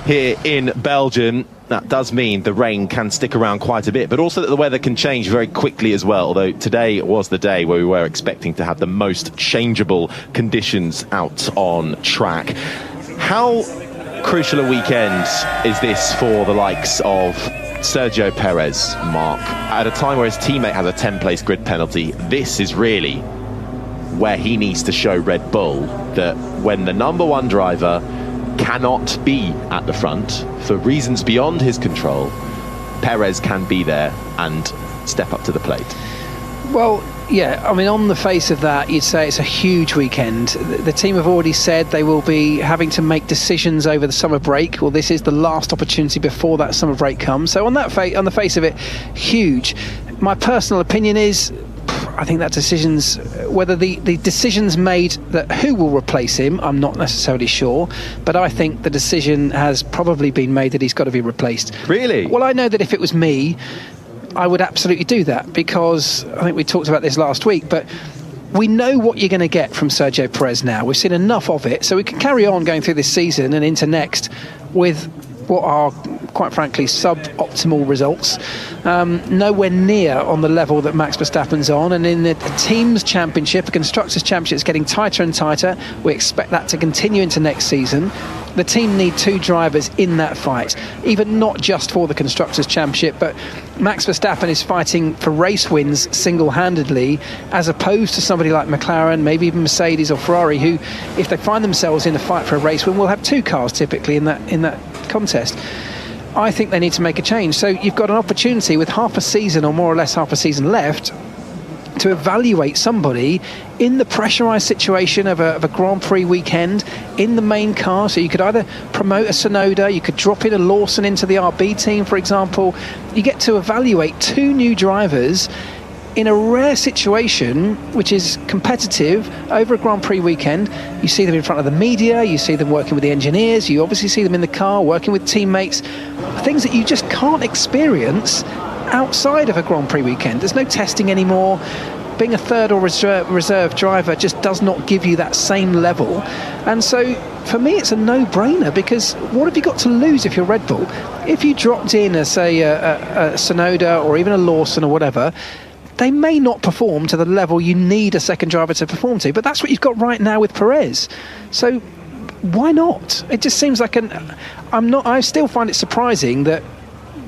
here in Belgium. That does mean the rain can stick around quite a bit, but also that the weather can change very quickly as well, although today was the day where we were expecting to have the most changeable conditions out on track. How crucial a weekend is this for the likes of Sergio Perez, Mark? At a time where his teammate has a 10-place grid penalty, this is really where he needs to show Red Bull that when the number one driver cannot be at the front for reasons beyond his control, Perez can be there and step up to the plate. Well, yeah, I mean, on the face of that, you'd say it's a huge weekend. The team have already said they will be having to make decisions over the summer break. Well, this is the last opportunity before that summer break comes. So on the face of it, huge. My personal opinion is, I think that whether the decisions made that who will replace him, I'm not necessarily sure, but I think the decision has probably been made that he's got to be replaced. Really? Well, I know that if it was me, I would absolutely do that, because I think we talked about this last week, but we know what you're going to get from Sergio Perez now. We've seen enough of it, so we can carry on going through this season and into next with what are, quite frankly, sub-optimal results. Nowhere near on the level that Max Verstappen's on, and in the team's championship, the constructors' championship, is getting tighter and tighter. We expect that to continue into next season. The team need two drivers in that fight, even not just for the constructors' championship, but Max Verstappen is fighting for race wins single-handedly, as opposed to somebody like McLaren, maybe even Mercedes or Ferrari, who, if they find themselves in a fight for a race win, will have two cars typically in that contest. I think they need to make a change. So you've got an opportunity with half a season, or more or less half a season left, to evaluate somebody in the pressurised situation of a Grand Prix weekend in the main car. So you could either promote a Tsunoda, you could drop in a Lawson into the RB team, for example. You get to evaluate two new drivers in a rare situation, which is competitive, over a Grand Prix weekend. You see them in front of the media, you see them working with the engineers, you obviously see them in the car working with teammates, things that you just can't experience outside of a Grand Prix weekend. There's no testing anymore. Being a third or reserve driver just does not give you that same level. And so for me, it's a no-brainer, because what have you got to lose if you're Red Bull? If you dropped in a Tsunoda or even a Lawson or whatever, they may not perform to the level you need a second driver to perform to, but that's what you've got right now with Perez. So why not? It just seems like I still find it surprising that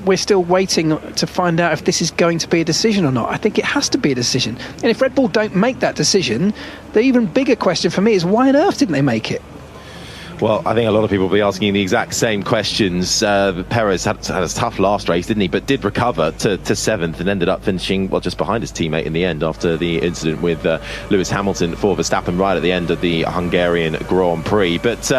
we're still waiting to find out if this is going to be a decision or not. I think it has to be a decision. And if Red Bull don't make that decision, the even bigger question for me is, why on earth didn't they make it? Well, I think a lot of people will be asking the exact same questions. Perez had a tough last race, didn't he? But did recover to seventh and ended up finishing, well, just behind his teammate in the end after the incident with Lewis Hamilton for Verstappen right at the end of the Hungarian Grand Prix. But,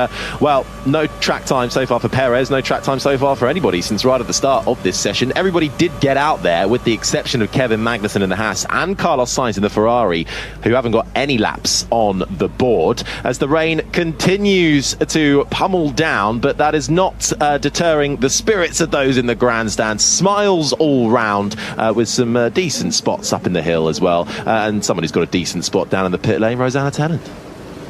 well, no track time so far for Perez, no track time so far for anybody since right at the start of this session. Everybody did get out there, with the exception of Kevin Magnussen in the Haas and Carlos Sainz in the Ferrari, who haven't got any laps on the board, as the rain continues to pummel down, but that is not deterring the spirits of those in the grandstand. Smiles all round, with some decent spots up in the hill as well, and someone who's got a decent spot down in the pit lane, Rosanna Tennant.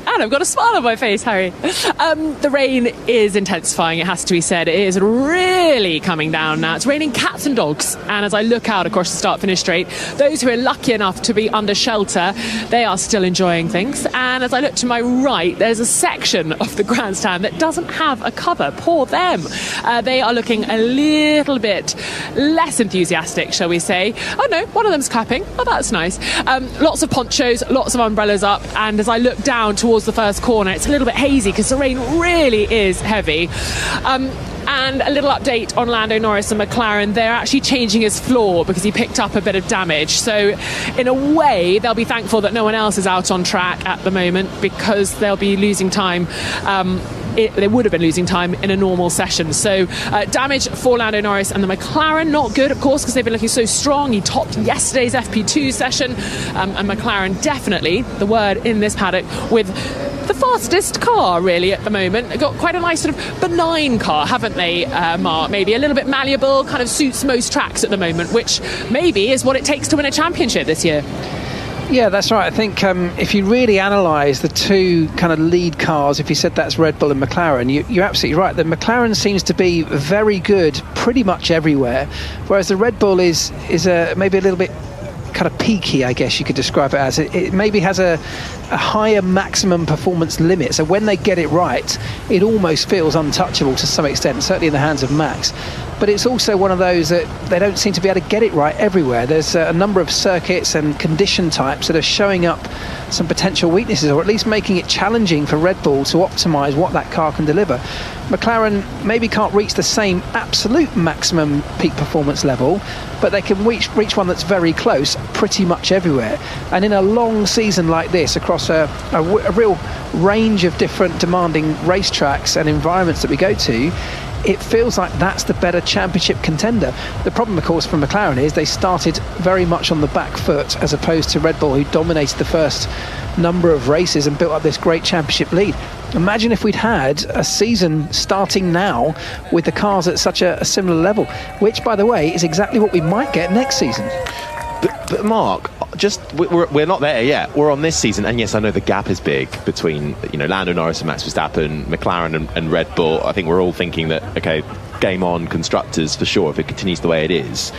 And I've got a smile on my face, Harry. The rain is intensifying, it has to be said. It is really coming down now. It's raining cats and dogs. And as I look out across the start-finish straight, those who are lucky enough to be under shelter, they are still enjoying things. And as I look to my right, there's a section of the grandstand that doesn't have a cover. Poor them. They are looking a little bit less enthusiastic, shall we say. Oh no, one of them's clapping. Oh, that's nice. Lots of ponchos, lots of umbrellas up. And as I look down towards the first corner, it's a little bit hazy because the rain really is heavy. And a little update on Lando Norris and McLaren. They're actually changing his floor because he picked up a bit of damage. So in a way, they'll be thankful that no one else is out on track at the moment, because they'll be losing time. They would have been losing time in a normal session. So damage for Lando Norris and the McLaren. Not good, of course, because they've been looking so strong. He topped yesterday's FP2 session, and McLaren definitely the word in this paddock with the fastest car really at the moment. They've got quite a nice sort of benign car, haven't they, Mark? Maybe a little bit malleable, kind of suits most tracks at the moment, which maybe is what it takes to win a championship this year. Yeah, that's right. I think if you really analyse the two kind of lead cars, if you said that's Red Bull and McLaren, you're absolutely right. The McLaren seems to be very good pretty much everywhere, whereas the Red Bull is maybe a little bit kind of peaky, I guess you could describe it as. It maybe has a higher maximum performance limit, so when they get it right, it almost feels untouchable to some extent, certainly in the hands of Max. But it's also one of those that they don't seem to be able to get it right everywhere. There's a number of circuits and condition types that are showing up some potential weaknesses, or at least making it challenging for Red Bull to optimise what that car can deliver. McLaren maybe can't reach the same absolute maximum peak performance level, but they can reach one that's very close pretty much everywhere. And in a long season like this, across a real range of different demanding racetracks and environments that we go to, it feels like that's the better championship contender. The problem, of course, for McLaren is they started very much on the back foot, as opposed to Red Bull, who dominated the first number of races and built up this great championship lead. Imagine if we'd had a season starting now with the cars at such a similar level, which, by the way, is exactly what we might get next season. But Mark, we're not there yet. We're on this season, and yes, I know the gap is big between Lando Norris and Max Verstappen, McLaren and Red Bull. I think we're all thinking that, okay, game on constructors for sure if it continues the way it is.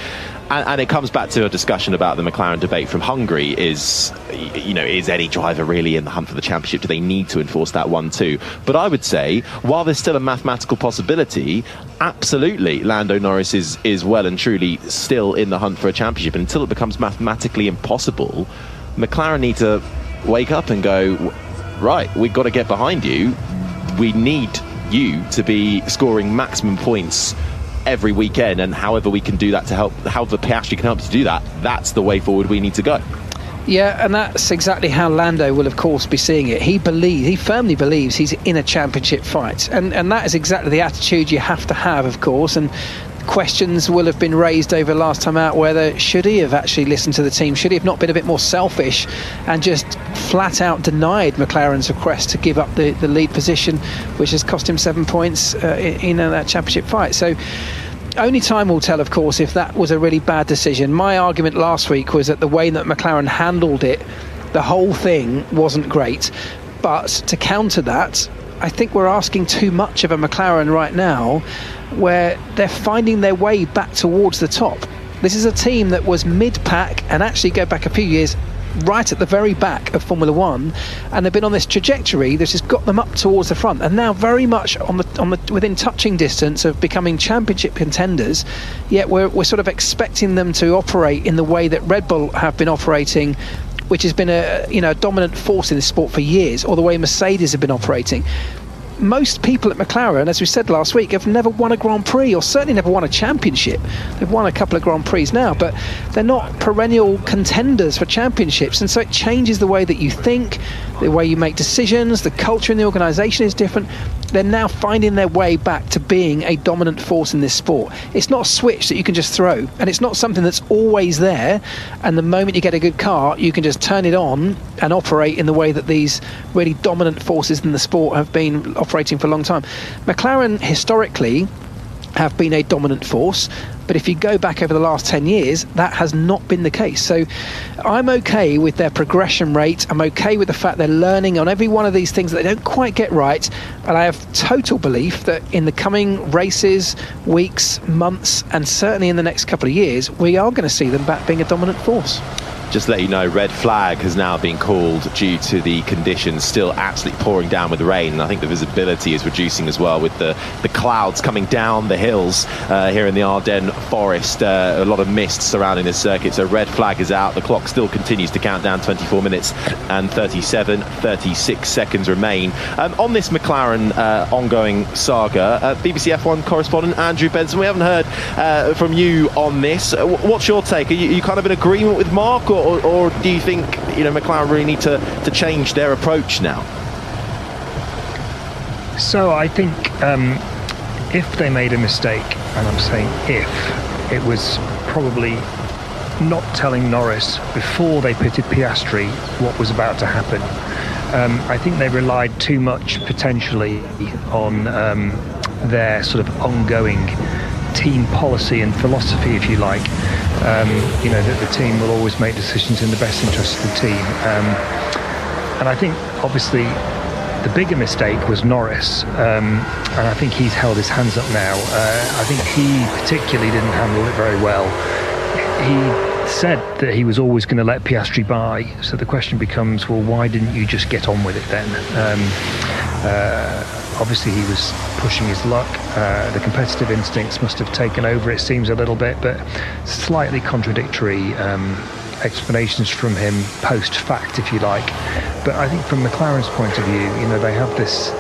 And it comes back to a discussion about the McLaren debate from Hungary. Is any driver really in the hunt for the championship? Do they need to enforce that 1-2? But I would say, while there's still a mathematical possibility, absolutely, Lando Norris is well and truly still in the hunt for a championship. And until it becomes mathematically impossible, McLaren need to wake up and go, right, we've got to get behind you. We need you to be scoring maximum points every weekend, and however we can do that to help, however Piastri can help to do that, that's the way forward we need to go. Yeah, and that's exactly how Lando will, of course, be seeing it. He firmly believes he's in a championship fight, and that is exactly the attitude you have to have, of course. And questions will have been raised over last time out whether should he have actually listened to the team, should he have not been a bit more selfish and just flat out denied McLaren's request to give up the lead position, which has cost him 7 points in that championship fight. So only time will tell, of course, if that was a really bad decision. My argument last week was that the way that McLaren handled it, the whole thing wasn't great. But to counter that, I think we're asking too much of a McLaren right now, where they're finding their way back towards the top. This is a team that was mid-pack, and actually go back a few years, right at the very back of Formula One, and they've been on this trajectory that has got them up towards the front, and now very much on the within touching distance of becoming championship contenders. Yet we're sort of expecting them to operate in the way that Red Bull have been operating, which has been a dominant force in this sport for years, or the way Mercedes have been operating. Most people at McLaren, as we said last week, have never won a Grand Prix, or certainly never won a championship. They've won a couple of Grand Prix now, but they're not perennial contenders for championships, and so it changes the way that you think, the way you make decisions. The culture in the organisation is different. They're now finding their way back to being a dominant force in this sport. It's not a switch that you can just throw, and it's not something that's always there, and the moment you get a good car, you can just turn it on and operate in the way that these really dominant forces in the sport have been operating for a long time. McLaren historically have been a dominant force, but if you go back over the last 10 years, that has not been the case. So I'm okay with their progression rate. I'm okay with the fact they're learning on every one of these things that they don't quite get right, and I have total belief that in the coming races, weeks, months, and certainly in the next couple of years, we are going to see them back being a dominant force. Just to let you know, red flag has now been called due to the conditions still absolutely pouring down with rain. And I think the visibility is reducing as well with the clouds coming down the hills here in the Ardennes forest. A lot of mist surrounding this circuit. So red flag is out. The clock still continues to count down. 24 minutes and 36 seconds remain. On this McLaren ongoing saga, BBC F1 correspondent Andrew Benson, we haven't heard from you on this. What's your take? Are you kind of in agreement with Mark, or do you think McLaren really need to change their approach now? So I think if they made a mistake, and I'm saying if, it was probably not telling Norris before they pitted Piastri what was about to happen. I think they relied too much potentially on their sort of ongoing team policy and philosophy, if you like. That the team will always make decisions in the best interest of the team. And I think, obviously, the bigger mistake was Norris. And I think he's held his hands up now. I think he particularly didn't handle it very well. He said that he was always going to let Piastri by. So the question becomes, well, why didn't you just get on with it then? Obviously, he was pushing his luck. The competitive instincts must have taken over, it seems, a little bit, but slightly contradictory explanations from him post-fact, if you like. But I think from McLaren's point of view, they have this...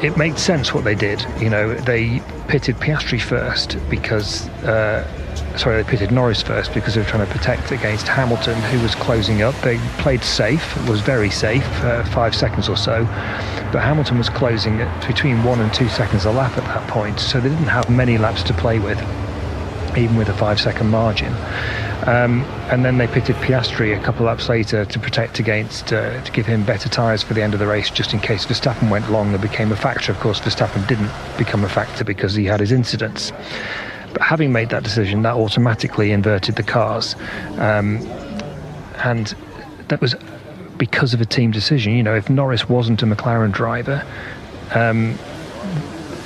It made sense what they did. They pitted Piastri first because... they pitted Norris first because they were trying to protect against Hamilton, who was closing up. They played safe, was very safe, 5 seconds or so, but Hamilton was closing at between 1 and 2 seconds a lap at that point, so they didn't have many laps to play with, even with a 5-second margin. And then they pitted Piastri a couple of laps later to protect against, to give him better tyres for the end of the race, just in case Verstappen went long and became a factor. Of course, Verstappen didn't become a factor because he had his incidents. But having made that decision, that automatically inverted the cars. And that was because of a team decision. If Norris wasn't a McLaren driver,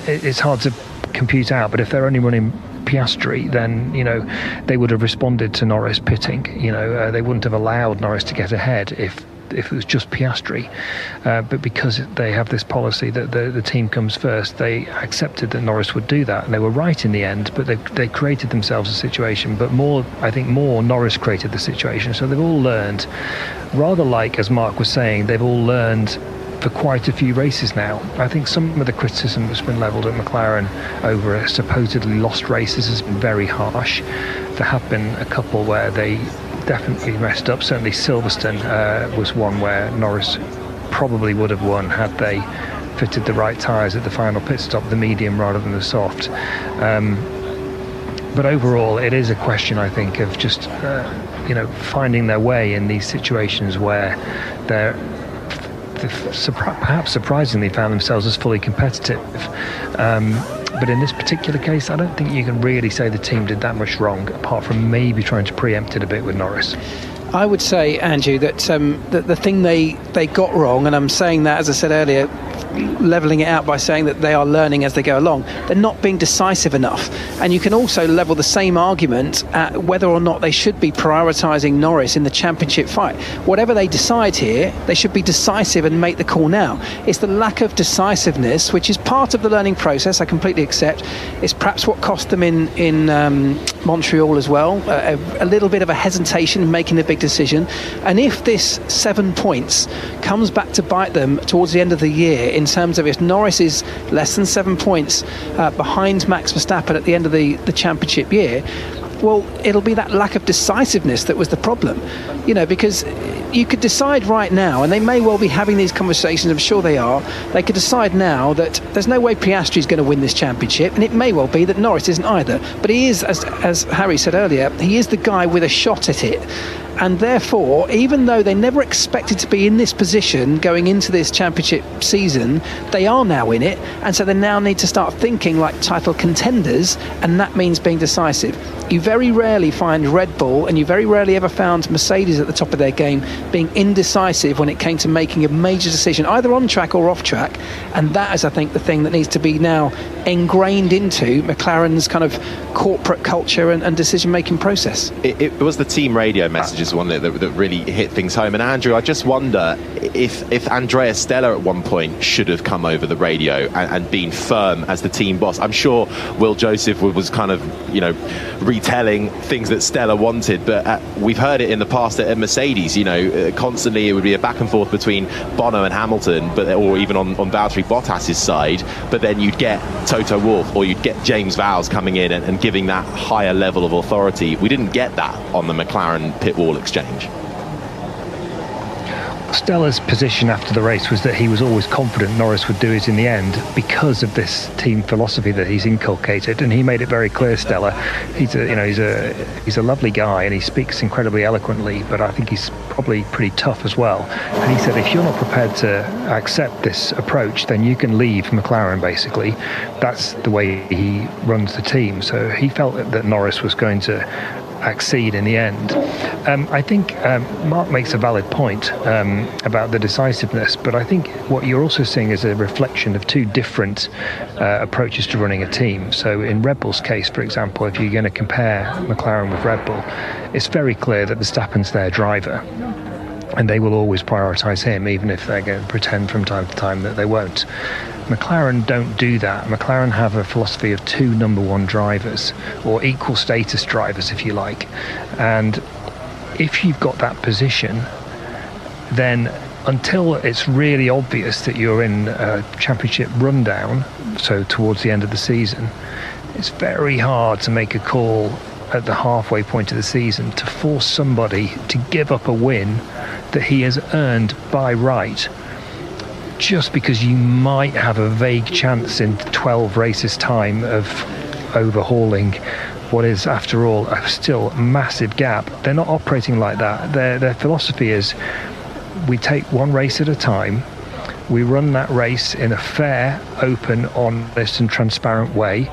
it's hard to compute out, but if they're only running Piastri, then they would have responded to Norris pitting. They wouldn't have allowed Norris to get ahead if it was just Piastri, but because they have this policy that the team comes first, they accepted that Norris would do that, and they were right in the end. But they created themselves a situation, but more Norris created the situation. So they've all learned, rather like, as Mark was saying, they've all learned for quite a few races now. I think some of the criticism that's been levelled at McLaren over supposedly lost races has been very harsh. There have been a couple where they definitely messed up. Certainly Silverstone was one where Norris probably would have won had they fitted the right tyres at the final pit stop, the medium rather than the soft. But overall, it is a question, I think, of just finding their way in these situations where they've perhaps surprisingly found themselves as fully competitive. But in this particular case, I don't think you can really say the team did that much wrong, apart from maybe trying to preempt it a bit with Norris. I would say, Andrew, that the thing they got wrong, and I'm saying that, as I said earlier, levelling it out by saying that they are learning as they go along. They're not being decisive enough. And you can also level the same argument at whether or not they should be prioritising Norris in the championship fight. Whatever they decide here, they should be decisive and make the call now. It's the lack of decisiveness, which is part of the learning process, I completely accept. It's perhaps what cost them in Montreal as well, a little bit of a hesitation in making a big decision. And if this 7 points comes back to bite them towards the end of the year, in terms of if Norris is less than 7 points behind Max Verstappen at the end of the championship year, well, it'll be that lack of decisiveness that was the problem, because you could decide right now, and they may well be having these conversations, I'm sure they are, they could decide now that there's no way Piastri's going to win this championship, and it may well be that Norris isn't either, but he is, as Harry said earlier, he is the guy with a shot at it. And therefore, even though they never expected to be in this position going into this championship season, they are now in it, and so they now need to start thinking like title contenders, and that means being decisive. You very rarely find Red Bull, and you very rarely ever found Mercedes at the top of their game being indecisive when it came to making a major decision, either on track or off track, and that is, I think, the thing that needs to be now ingrained into McLaren's kind of corporate culture and decision-making process. It was the team radio messages one that really hit things home. And Andrew, I just wonder if Andrea Stella at one point should have come over the radio and been firm as the team boss. I'm sure Will Joseph was kind of, retelling things that Stella wanted, but we've heard it in the past at Mercedes, constantly it would be a back and forth between Bono and Hamilton, or even on Valtteri Bottas's side, but then you'd get Toto Wolff or you'd get James Vowles coming in and giving that higher level of authority. We didn't get that on the McLaren pit wall exchange. Stella's position after the race was that he was always confident Norris would do it in the end because of this team philosophy that he's inculcated, and he made it very clear. Stella, he's a lovely guy and he speaks incredibly eloquently, but I think he's probably pretty tough as well. And he said, if you're not prepared to accept this approach, then you can leave McLaren. Basically, that's the way he runs the team. So he felt that Norris was going to accede in the end. I think Mark makes a valid point about the decisiveness, but I think what you're also seeing is a reflection of two different approaches to running a team. So in Red Bull's case, for example, if you're going to compare McLaren with Red Bull, it's very clear that Verstappen's their driver, and they will always prioritise him, even if they're going to pretend from time to time that they won't. McLaren don't do that. McLaren have a philosophy of two number one drivers, or equal status drivers, if you like. And if you've got that position, then until it's really obvious that you're in a championship rundown, so towards the end of the season, it's very hard to make a call at the halfway point of the season to force somebody to give up a win that he has earned by right, just because you might have a vague chance in 12 races time of overhauling what is, after all, a still massive gap. They're not operating like that. Their philosophy is, we take one race at a time, we run that race in a fair, open, honest and transparent way,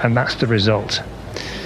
and that's the result.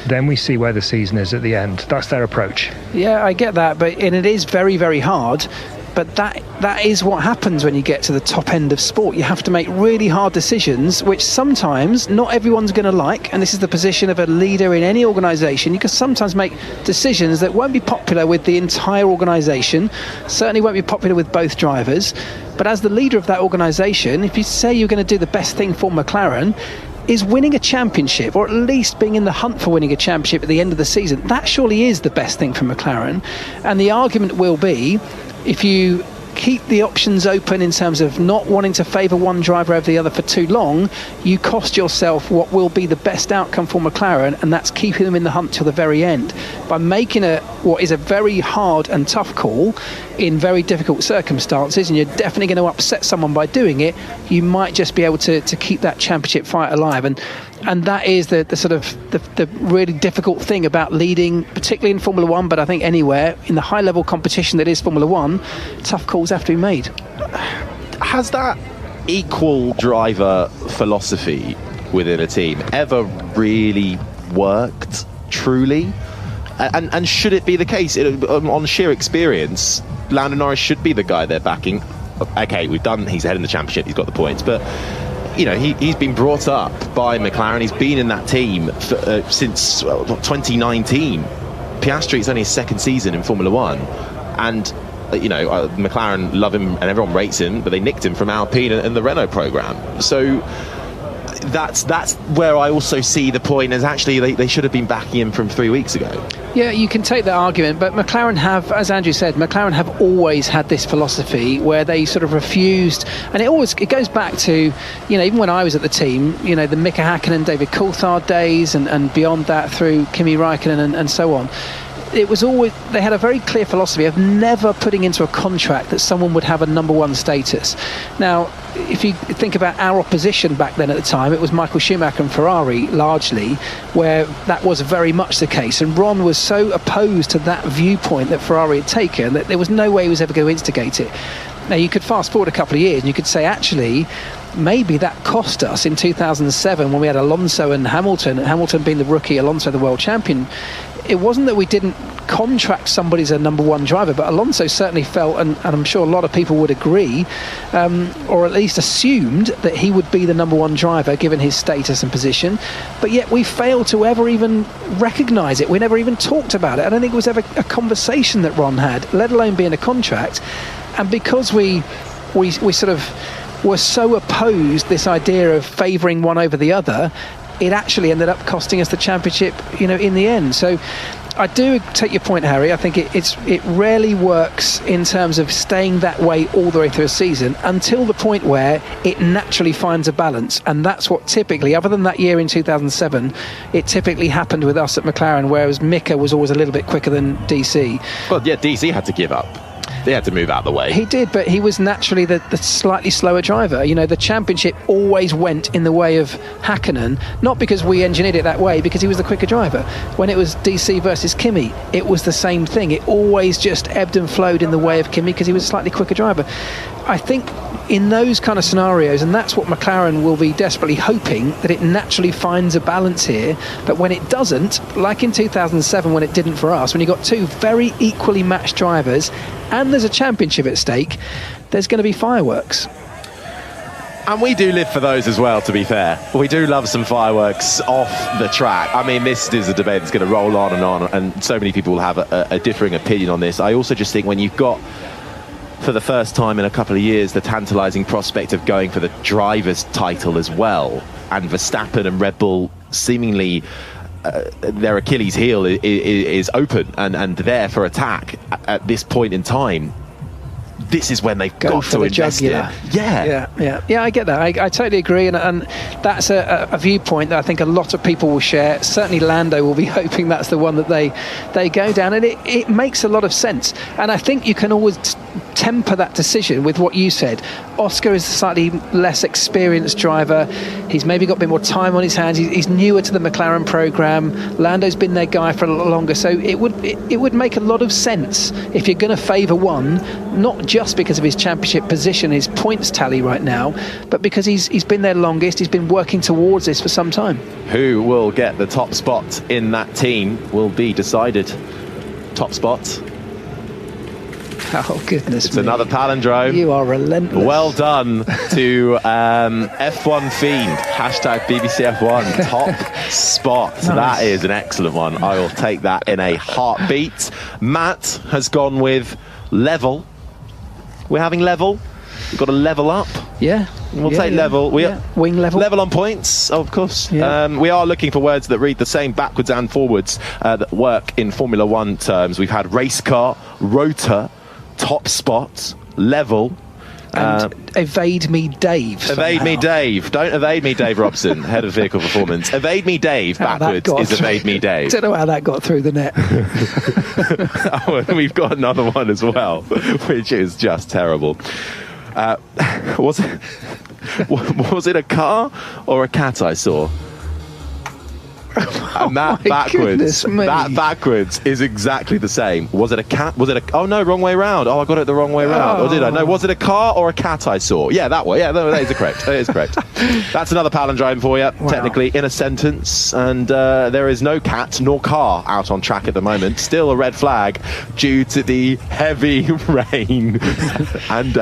Then we see where the season is at the end. That's their approach. Yeah, I get that, and it is very, very hard. But that is what happens when you get to the top end of sport. You have to make really hard decisions, which sometimes not everyone's going to like. And this is the position of a leader in any organisation. You can sometimes make decisions that won't be popular with the entire organisation, certainly won't be popular with both drivers. But as the leader of that organisation, if you say you're going to do the best thing for McLaren, is winning a championship, or at least being in the hunt for winning a championship at the end of the season, that surely is the best thing for McLaren. And the argument will be, if you keep the options open in terms of not wanting to favour one driver over the other for too long, you cost yourself what will be the best outcome for McLaren, and that's keeping them in the hunt till the very end. By making what is a very hard and tough call in very difficult circumstances, and you're definitely going to upset someone by doing it, you might just be able to keep that championship fight alive. And that is the sort of the really difficult thing about leading, particularly in Formula One, but I think anywhere in the high level competition that is Formula One, tough calls have to be made. Has that equal driver philosophy within a team ever really worked truly? And should it be the case? On sheer experience, Lando Norris should be the guy they're backing. okay, he's ahead in the championship, he's got the points, but you know, he's been brought up by McLaren. He's been in that team since 2019. Piastri's only his second season in Formula One, and you know, McLaren love him and everyone rates him, but they nicked him from Alpine and the Renault program. So that's where I also see the point, is actually they should have been backing him from 3 weeks ago. Yeah, you can take that argument, but McLaren have, as Andrew said, McLaren have always had this philosophy where they sort of refused, and it goes back to, you know, even when I was at the team, you know, the Mika Hakkinen, David Coulthard days, and beyond that through Kimi Räikkönen and so on. It was always, they had a very clear philosophy of never putting into a contract that someone would have a number one status. Now, if you think about our opposition back then at the time, it was Michael Schumacher and Ferrari largely, where that was very much the case. And Ron was so opposed to that viewpoint that Ferrari had taken that there was no way he was ever going to instigate it. Now, you could fast forward a couple of years and you could say, actually, maybe that cost us in 2007 when we had Alonso and Hamilton being the rookie, Alonso the world champion. It wasn't that we didn't contract somebody as a number one driver, but Alonso certainly felt, and I'm sure a lot of people would agree, or at least assumed that he would be the number one driver given his status and position, but yet we failed to ever even recognise it. We never even talked about it. I don't think it was ever a conversation that Ron had, let alone being a contract. And because we sort of were so opposed this idea of favouring one over the other, it actually ended up costing us the championship, you know, in the end. So I do take your point, Harry. I think it rarely works in terms of staying that way all the way through a season until the point where it naturally finds a balance. And that's what typically, other than that year in 2007, it typically happened with us at McLaren, whereas Mika was always a little bit quicker than DC. Well, yeah, DC had to give up. They had to move out of the way. He did, but he was naturally the slightly slower driver. You know, the championship always went in the way of Hakkinen, not because we engineered it that way, because he was the quicker driver. When it was DC versus Kimi, it was the same thing. It always just ebbed and flowed in the way of Kimi because he was a slightly quicker driver. I think in those kind of scenarios, and that's what McLaren will be desperately hoping, that it naturally finds a balance here. But when it doesn't, like in 2007 when it didn't for us, when you got two very equally matched drivers and there's a championship at stake, there's going to be fireworks. And we do live for those as well, to be fair. We do love some fireworks off the track. I mean, this is a debate that's going to roll on, and so many people will have a differing opinion on this. I also just think when you've got, for the first time in a couple of years, the tantalising prospect of going for the driver's title as well, and Verstappen and Red Bull seemingly their Achilles heel is open and there for attack at this point in time. This is when they've got to invest in. Yeah, I get that. I totally agree, and that's a viewpoint that I think a lot of people will share. Certainly Lando will be hoping that's the one that they go down, and it makes a lot of sense. And I think you can always temper that decision with what you said. Oscar is a slightly less experienced driver. He's maybe got a bit more time on his hands. He's newer to the McLaren program. Lando's been their guy for a lot longer, so it would make a lot of sense if you're going to favour one, not just because of his championship position, his points tally right now, but because he's been there longest. He's been working towards this for some time. Who will get the top spot in that team will be decided. Top spot. Oh, goodness It's me. another palindrome. You are relentless. Well done to F1 Fiend, hashtag BBC F1, top spot. Nice. That is an excellent one. I will take that in a heartbeat. Matt has gone with level. We're having level. We've got to level up. Yeah. We'll take level. Wing level. Level on points, of course. Yeah. We are looking for words that read the same backwards and forwards that work in Formula One terms. We've had race car, rotor, top spot, level, and evade me Dave somehow. Evade me Dave. Don't evade me Dave Robson, head of vehicle performance. Evade me Dave backwards is evade me Dave. Don't know how that got through the net. Oh, and we've got another one as well, which is just terrible. Was it a car or a cat I saw? And that backwards is exactly the same. Was it a cat? Was it a... Oh, no, wrong way round. Oh, I got it the wrong way round. Or did I? No, was it a car or a cat I saw? Yeah, that way. Yeah, that is correct. That is correct. That's another palindrome for you, technically, in a sentence. And there is no cat nor car out on track at the moment. Still a red flag due to the heavy rain and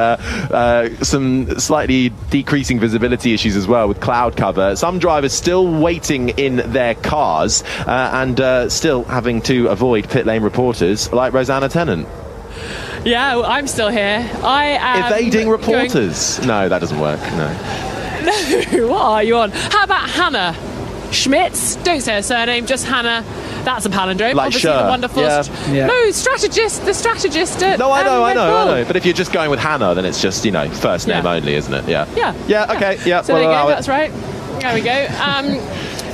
some slightly decreasing visibility issues as well with cloud cover. Some drivers still waiting in their cars and still having to avoid pit lane reporters like Rosanna Tennant. Yeah, well, I'm still here. I am evading reporters. No, that doesn't work. No. What are you on? How about Hannah Schmitz? Don't say her surname, just Hannah. That's a palindrome. Like obviously the wonderful No, strategist. The strategist at No, I know. But if you're just going with Hannah, then it's just, first name only, isn't it? Yeah. Okay. Yeah. So there you go. That's right. There we go.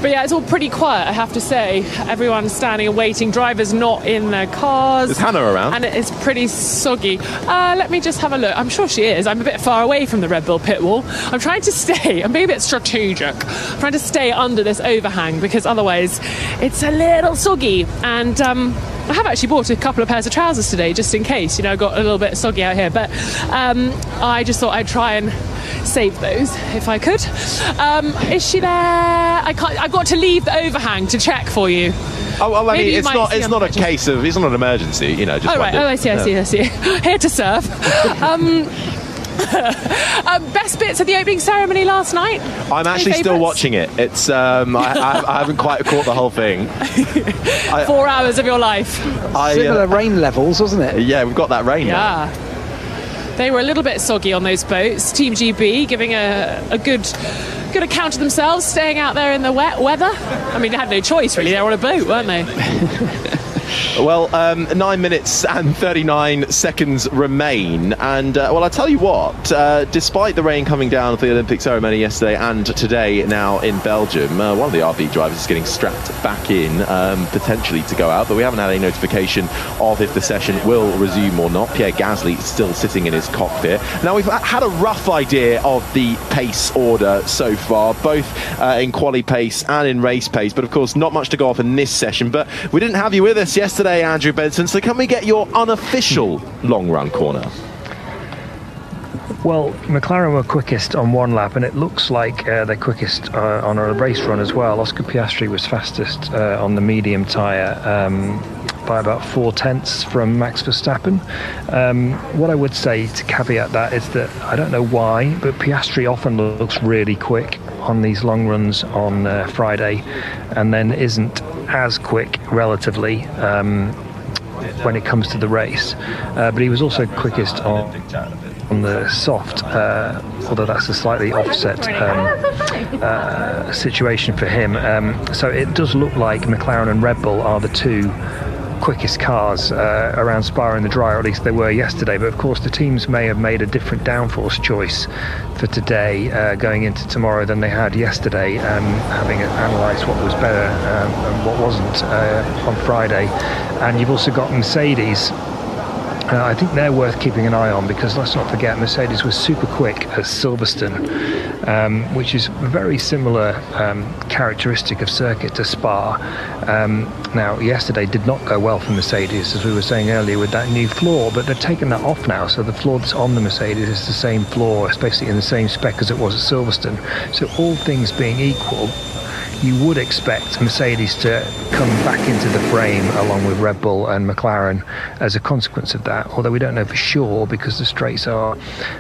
But yeah, it's all pretty quiet, I have to say. Everyone's standing and waiting. Drivers not in their cars. Is Hannah around? And it's pretty soggy. Let me just have a look. I'm sure she is. I'm a bit far away from the Red Bull pit wall. I'm trying to stay. I'm being a bit strategic. I'm trying to stay under this overhang because otherwise it's a little soggy. And I have actually bought a couple of pairs of trousers today just in case. I got a little bit soggy out here. But I just thought I'd try and save those if I could. Is she there? I've got to leave the overhang to check for you. Oh, well, I mean, it's not a case of, it's not an emergency, just right. I see. Here to serve. Best bits of the opening ceremony last night? I'm actually still watching it. It's I haven't quite caught the whole thing. 4 hours of your life. Similar rain levels, wasn't it? Yeah, we've got that rain now. They were a little bit soggy on those boats. Team GB giving a good account of themselves, staying out there in the wet weather. I mean, they had no choice, really. They were on a boat, weren't they? Well, 9 minutes and 39 seconds remain. And, well, I tell you what, despite the rain coming down for the Olympic ceremony yesterday and today now in Belgium, one of the RB drivers is getting strapped back in, potentially to go out. But we haven't had any notification of if the session will resume or not. Pierre Gasly still sitting in his cockpit. Now, we've had a rough idea of the pace order so far, both in quali pace and in race pace. But, of course, not much to go off in this session. But we didn't have you with us yesterday, Andrew Benson, so can we get your unofficial long run corner? Well, McLaren were quickest on one lap, and it looks like they're quickest on a race run as well. Oscar Piastri was fastest on the medium tyre by about 4/10 from Max Verstappen. What I would say to caveat that is that I don't know why, but Piastri often looks really quick on these long runs on Friday, and then isn't as quick relatively when it comes to the race. But he was also quickest on the soft, although that's a slightly offset situation for him. So it does look like McLaren and Red Bull are the two quickest cars around Spa in the dry, or at least they were yesterday. But of course the teams may have made a different downforce choice for today going into tomorrow than they had yesterday, having analysed what was better and what wasn't on Friday. And you've also got Mercedes. I think they're worth keeping an eye on, because let's not forget Mercedes was super quick at Silverstone, which is a very similar characteristic of circuit to Spa. Now, yesterday did not go well for Mercedes, as we were saying earlier, with that new floor, but they've taken that off now, so the floor that's on the Mercedes is the same floor. It's basically in the same spec as it was at Silverstone. So all things being equal, you would expect Mercedes to come back into the frame along with Red Bull and McLaren as a consequence of that, although we don't know for sure, because the straights are,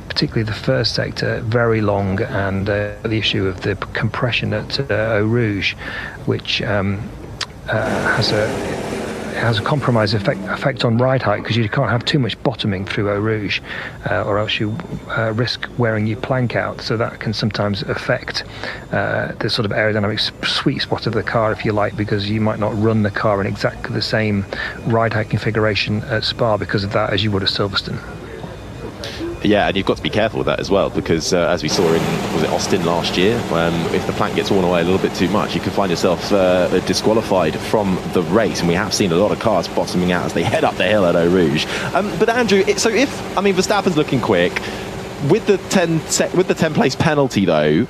particularly the first sector, very long, and the issue of the compression at Eau Rouge, which has a compromise effect on ride height, because you can't have too much bottoming through Eau Rouge, or else you risk wearing your plank out. So that can sometimes affect the sort of aerodynamic sweet spot of the car, if you like, because you might not run the car in exactly the same ride height configuration at Spa because of that as you would at Silverstone. Yeah, and you've got to be careful with that as well, because as we saw in, was it Austin last year, if the plank gets worn away a little bit too much, you can find yourself disqualified from the race. And we have seen a lot of cars bottoming out as they head up the hill at Eau Rouge. But Andrew, so Verstappen's looking quick with the 10 place penalty though.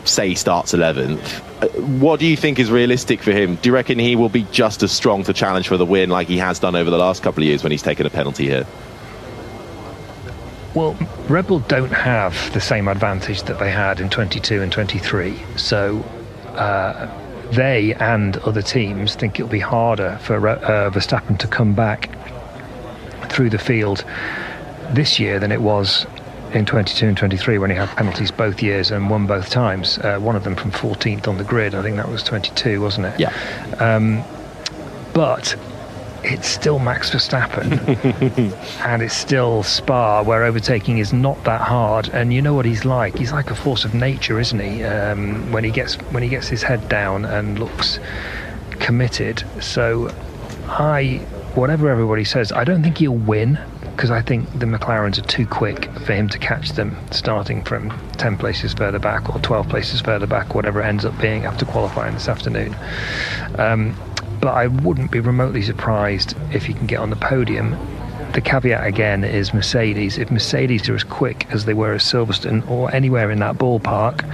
say, starts 11th. What do you think is realistic for him? Do you reckon he will be just as strong to challenge for the win like he has done over the last couple of years when he's taken a penalty here? Well, Red Bull don't have the same advantage that they had in 22 and 23. So they and other teams think it'll be harder for Verstappen to come back through the field this year than it was in 22 and 23 when he had penalties both years and won both times. One of them from 14th on the grid. I think that was 22, wasn't it? Yeah. But it's still Max Verstappen and it's still Spa, where overtaking is not that hard. And you know what he's like a force of nature, isn't he? When he gets his head down and looks committed. So whatever everybody says, I don't think he'll win, because I think the McLarens are too quick for him to catch them starting from 10 places further back or 12 places further back, whatever it ends up being after qualifying this afternoon. But I wouldn't be remotely surprised if he can get on the podium. The caveat again is Mercedes. If Mercedes are as quick as they were at Silverstone or anywhere in that ballpark,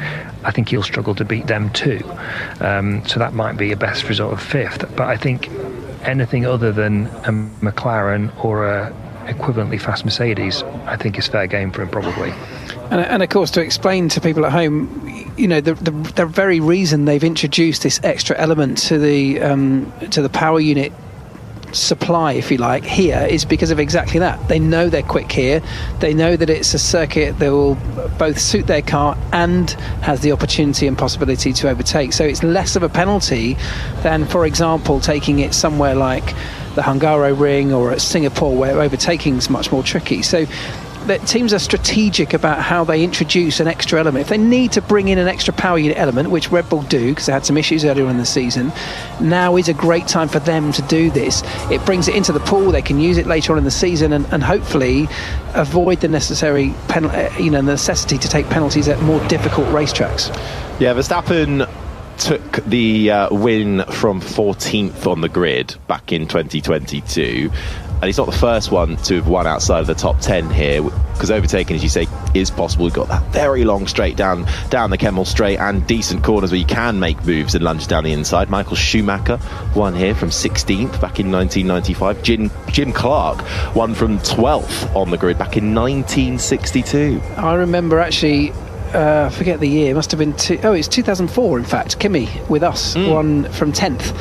I think he'll struggle to beat them too. So that might be a best result of 5th. But I think anything other than a McLaren or a equivalently fast Mercedes, I think is fair game for him probably. And of course, to explain to people at home, you know, the very reason they've introduced this extra element to the power unit supply, if you like, here is because of exactly that. They know they're quick here. They know that it's a circuit that will both suit their car and has the opportunity and possibility to overtake. So it's less of a penalty than, for example, taking it somewhere like the Hungaroring or at Singapore, where overtaking is much more tricky. So that teams are strategic about how they introduce an extra element. If they need to bring in an extra power unit element, which Red Bull do because they had some issues earlier in the season, now is a great time for them to do this. It brings it into the pool. They can use it later on in the season and hopefully avoid the necessary necessity to take penalties at more difficult racetracks. Yeah, Verstappen took the win from 14th on the grid back in 2022. And he's not the first one to have won outside of the top 10 here, because overtaking, as you say, is possible. We've got that very long straight down the Kemmel Straight and decent corners where you can make moves and lunge down the inside. Michael Schumacher won here from 16th back in 1995. Jim Clark won from 12th on the grid back in 1962. I remember actually, I forget the year, it must have been it's 2004 in fact. Kimi with us won from 10th.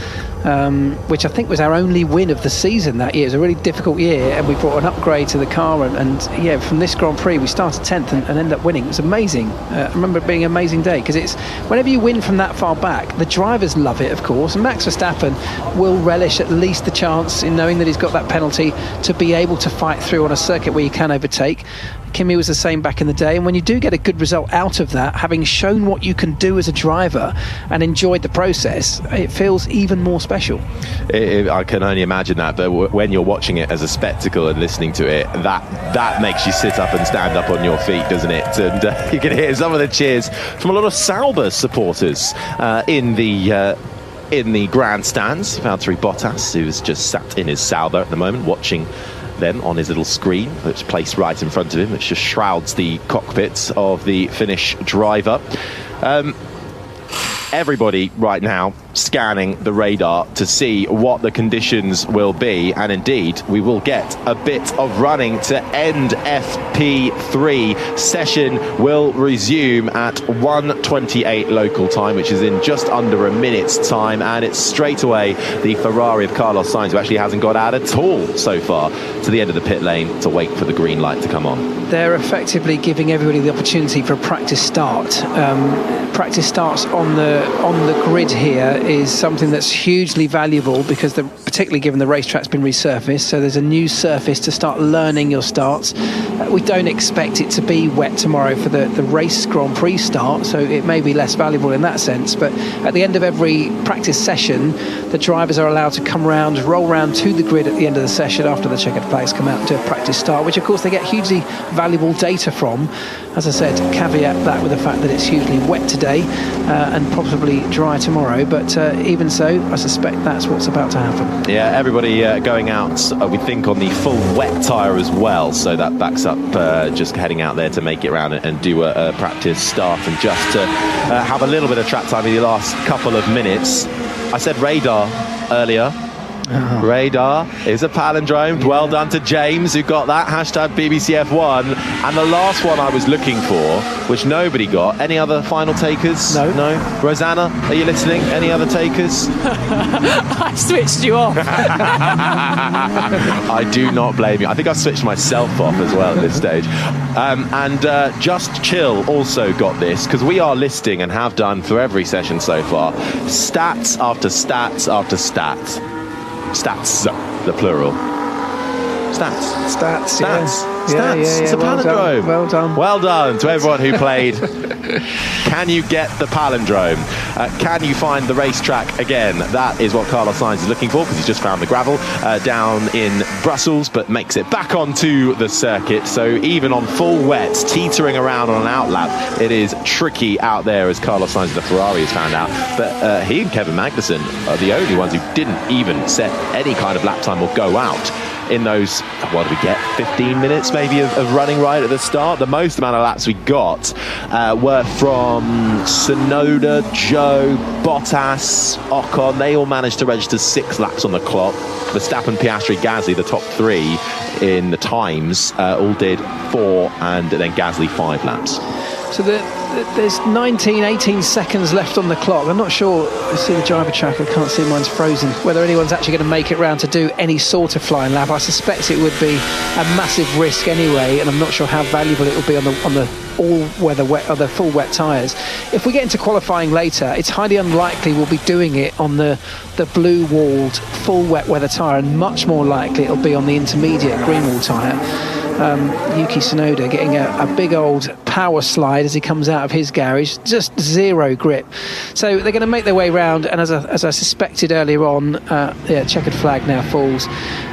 Which I think was our only win of the season that year. It was a really difficult year, and we brought an upgrade to the car, and from this Grand Prix we started 10th and ended up winning. It was amazing. I remember it being an amazing day, because it's whenever you win from that far back, the drivers love it, of course, and Max Verstappen will relish at least the chance in knowing that he's got that penalty to be able to fight through on a circuit where you can overtake. Kimi was the same back in the day, and when you do get a good result out of that, having shown what you can do as a driver and enjoyed the process, it feels even more special. I can only imagine that, but when you're watching it as a spectacle and listening to it, that makes you sit up and stand up on your feet, doesn't it? And you can hear some of the cheers from a lot of Sauber supporters in the grandstands. Valtteri Bottas, who's just sat in his Sauber at the moment, watching them on his little screen that's placed right in front of him, which just shrouds the cockpits of the Finnish driver. Everybody right now scanning the radar to see what the conditions will be, and indeed we will get a bit of running to end FP3. Session will resume at 1:28 local time, which is in just under a minute's time, and it's straight away the Ferrari of Carlos Sainz, who actually hasn't got out at all so far to the end of the pit lane to wait for the green light to come on. They're effectively giving everybody the opportunity for a practice start. Practice starts on the grid here is something that's hugely valuable, because particularly given the racetrack's been resurfaced, so there's a new surface to start learning your starts. We don't expect it to be wet tomorrow for the race Grand Prix start, so it may be less valuable in that sense, but at the end of every practice session, the drivers are allowed to come around, roll around to the grid at the end of the session after the checkered flags come out, and do a practice start, which of course they get hugely valuable data from. As I said, caveat that with the fact that it's hugely wet today and possibly dry tomorrow, but But even so, I suspect that's what's about to happen. Yeah, everybody going out, we think, on the full wet tyre as well. So that backs up just heading out there to make it round and do a practice start, and just to have a little bit of track time in the last couple of minutes. I said radar earlier. Radar is a palindrome. Yeah. Well done to James, who got that. Hashtag BBCF1. And the last one I was looking for, which nobody got. Any other final takers? No. Rosanna, are you listening? Any other takers? I switched you off. I do not blame you. I think I switched myself off as well at this stage. And Just Chill also got this, because we are listing, and have done for every session so far, stats after stats after stats. Stats, the plural. Stats. Yeah. It's a palindrome. Well done to everyone who played. Can you get the palindrome? Can you find the racetrack again? That is what Carlos Sainz is looking for, because he's just found the gravel down in Brussels, but makes it back onto the circuit. So even on full wets, teetering around on an outlap, it is tricky out there, as Carlos Sainz of the Ferrari has found out. But he and Kevin Magnussen are the only ones who didn't even set any kind of lap time or go out in those, what did we get, 15 minutes maybe of running right at the start. The most amount of laps we got were from Tsunoda, Joe, Bottas, Ocon. They all managed to register 6 laps on the clock. Verstappen, Piastri, Gasly, the top 3 in the times, all did 4, and then Gasly 5 laps. So there's 18 seconds left on the clock. I'm not sure. I see the driver track. I can't see, mine's frozen. Whether anyone's actually going to make it round to do any sort of flying lap. I suspect it would be a massive risk anyway, and I'm not sure how valuable it will be on the all-weather wet, or the full wet tyres. If we get into qualifying later, it's highly unlikely we'll be doing it on the blue-walled full wet weather tyre, and much more likely it'll be on the intermediate green-wall tyre. Yuki Tsunoda getting a big old power slide as he comes out of his garage, just zero grip. So they're going to make their way round, and as I suspected earlier on, checkered flag now falls.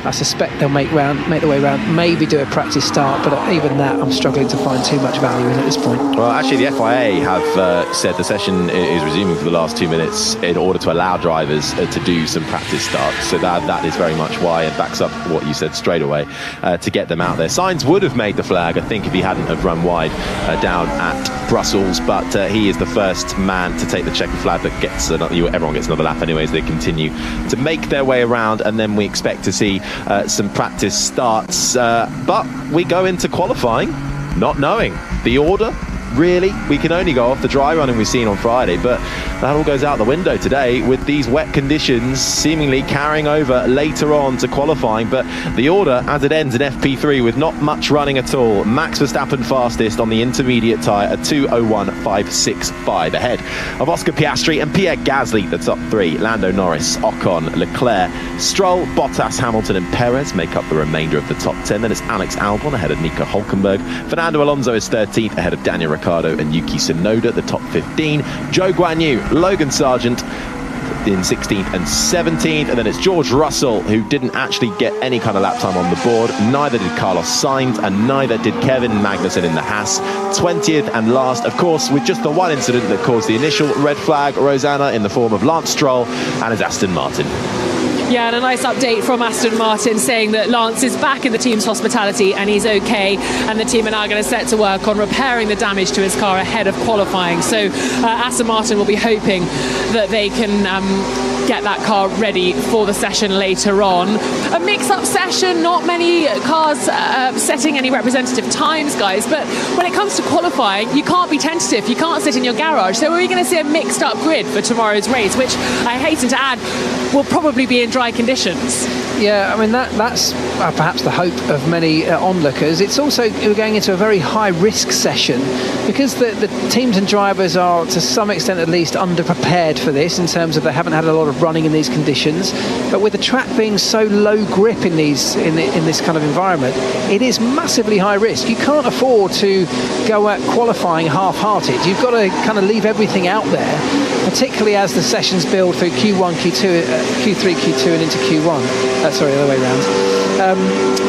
I suspect they'll make their way round, maybe do a practice start, but even that I'm struggling to find too much value in at this point. Well, actually the FIA have said the session is resuming for the last 2 minutes in order to allow drivers to do some practice starts. So that is very much why, and backs up what you said straight away, to get them out there. Sainz would have made the flag, I think, if he hadn't have run wide down at Brussels, but he is the first man to take the checkered flag. That gets everyone gets another lap anyways. They continue to make their way around, and then we expect to see some practice starts, but we go into qualifying not knowing the order. Really, we can only go off the dry running we've seen on Friday, but that all goes out the window today with these wet conditions seemingly carrying over later on to qualifying. But the order as it ends in FP3 with not much running at all. Max Verstappen fastest on the intermediate tyre at 2:01.565, ahead of Oscar Piastri and Pierre Gasly, the top 3. Lando Norris, Ocon, Leclerc, Stroll, Bottas, Hamilton and Perez make up the remainder of the top 10. Then it's Alex Albon ahead of Nico Hülkenberg. Fernando Alonso is 13th ahead of Daniel Ricciardo and Yuki Tsunoda, the top 15. Zhou Guanyu, Logan Sargent in 16th and 17th, and then it's George Russell, who didn't actually get any kind of lap time on the board. Neither did Carlos Sainz, and neither did Kevin Magnussen in the Haas. 20th and last, of course, with just the one incident that caused the initial red flag, Rosanna, in the form of Lance Stroll and his Aston Martin. Yeah, and a nice update from Aston Martin saying that Lance is back in the team's hospitality and he's okay, and the team are now going to set to work on repairing the damage to his car ahead of qualifying. So Aston Martin will be hoping that they can get that car ready for the session later on. A mix-up session, not many cars setting any representative times, guys, but when it comes to qualifying, you can't be tentative, you can't sit in your garage. So we're going to see a mixed-up grid for tomorrow's race, which I hasten to add will probably be in dry conditions. Yeah, I mean, that's perhaps the hope of many onlookers. It's also, we're going into a very high-risk session because the teams and drivers are, to some extent at least, underprepared for this in terms of they haven't had a lot of running in these conditions. But with the track being so low grip in this kind of environment, it is massively high risk. You can't afford to go at qualifying half-hearted. You've got to kind of leave everything out there particularly as the sessions build through Q1, Q2, Q3, Q2 and into Q1. Sorry, the other way around.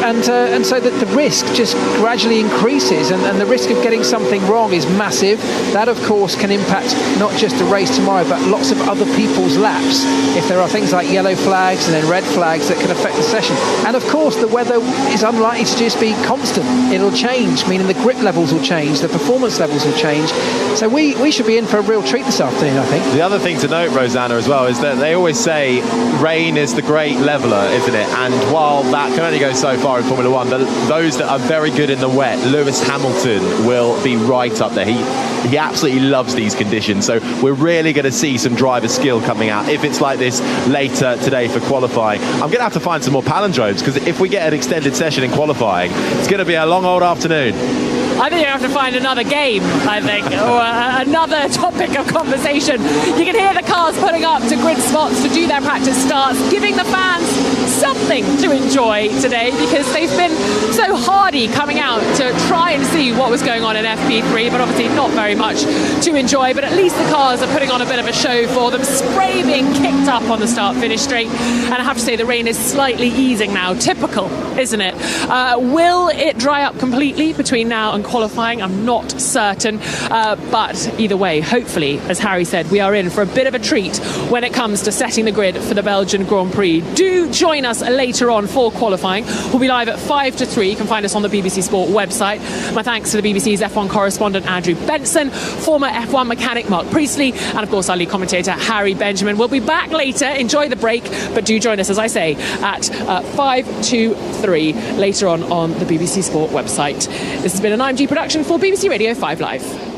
And so that the risk just gradually increases, and the risk of getting something wrong is massive. That, of course, can impact not just the race tomorrow, but lots of other people's laps. If there are things like yellow flags and then red flags that can affect the session. And, of course, the weather is unlikely to just be constant. It'll change, meaning the grip levels will change, the performance levels will change. So we should be in for a real treat this afternoon, I think. The other thing to note, Rosanna, as well, is that they always say rain is the great leveller, isn't it? And while that can only go so far in Formula One, those that are very good in the wet, Lewis Hamilton will be right up there. He absolutely loves these conditions, so we're really going to see some driver skill coming out if it's like this later today for qualifying. I'm going to have to find some more palindromes, because if we get an extended session in qualifying, it's going to be a long old afternoon. I think you have to find another game, I think, or another topic of conversation. You can hear the cars pulling up to grid spots to do their practice starts, giving the fans something to enjoy today, because they've been so hardy coming out to try and see what was going on in FP3, but obviously not very much to enjoy. But at least the cars are putting on a bit of a show for them. Spray being kicked up on the start-finish straight, and I have to say the rain is slightly easing now. Typical, isn't it? Will it dry up completely between now and qualifying? I'm not certain, but either way, hopefully, as Harry said, we are in for a bit of a treat when it comes to setting the grid for the Belgian Grand Prix. Do join us later on for qualifying. We'll be live at 5 to 3. You can find us on the BBC Sport website. My thanks to the BBC's F1 correspondent Andrew Benson, former F1 mechanic Mark Priestley, and of course our lead commentator Harry Benjamin. We'll be back later. Enjoy the break, but do join us, as I say, at 5 to 3 later on the BBC Sport website. This has been an IMG production for BBC Radio 5 Live.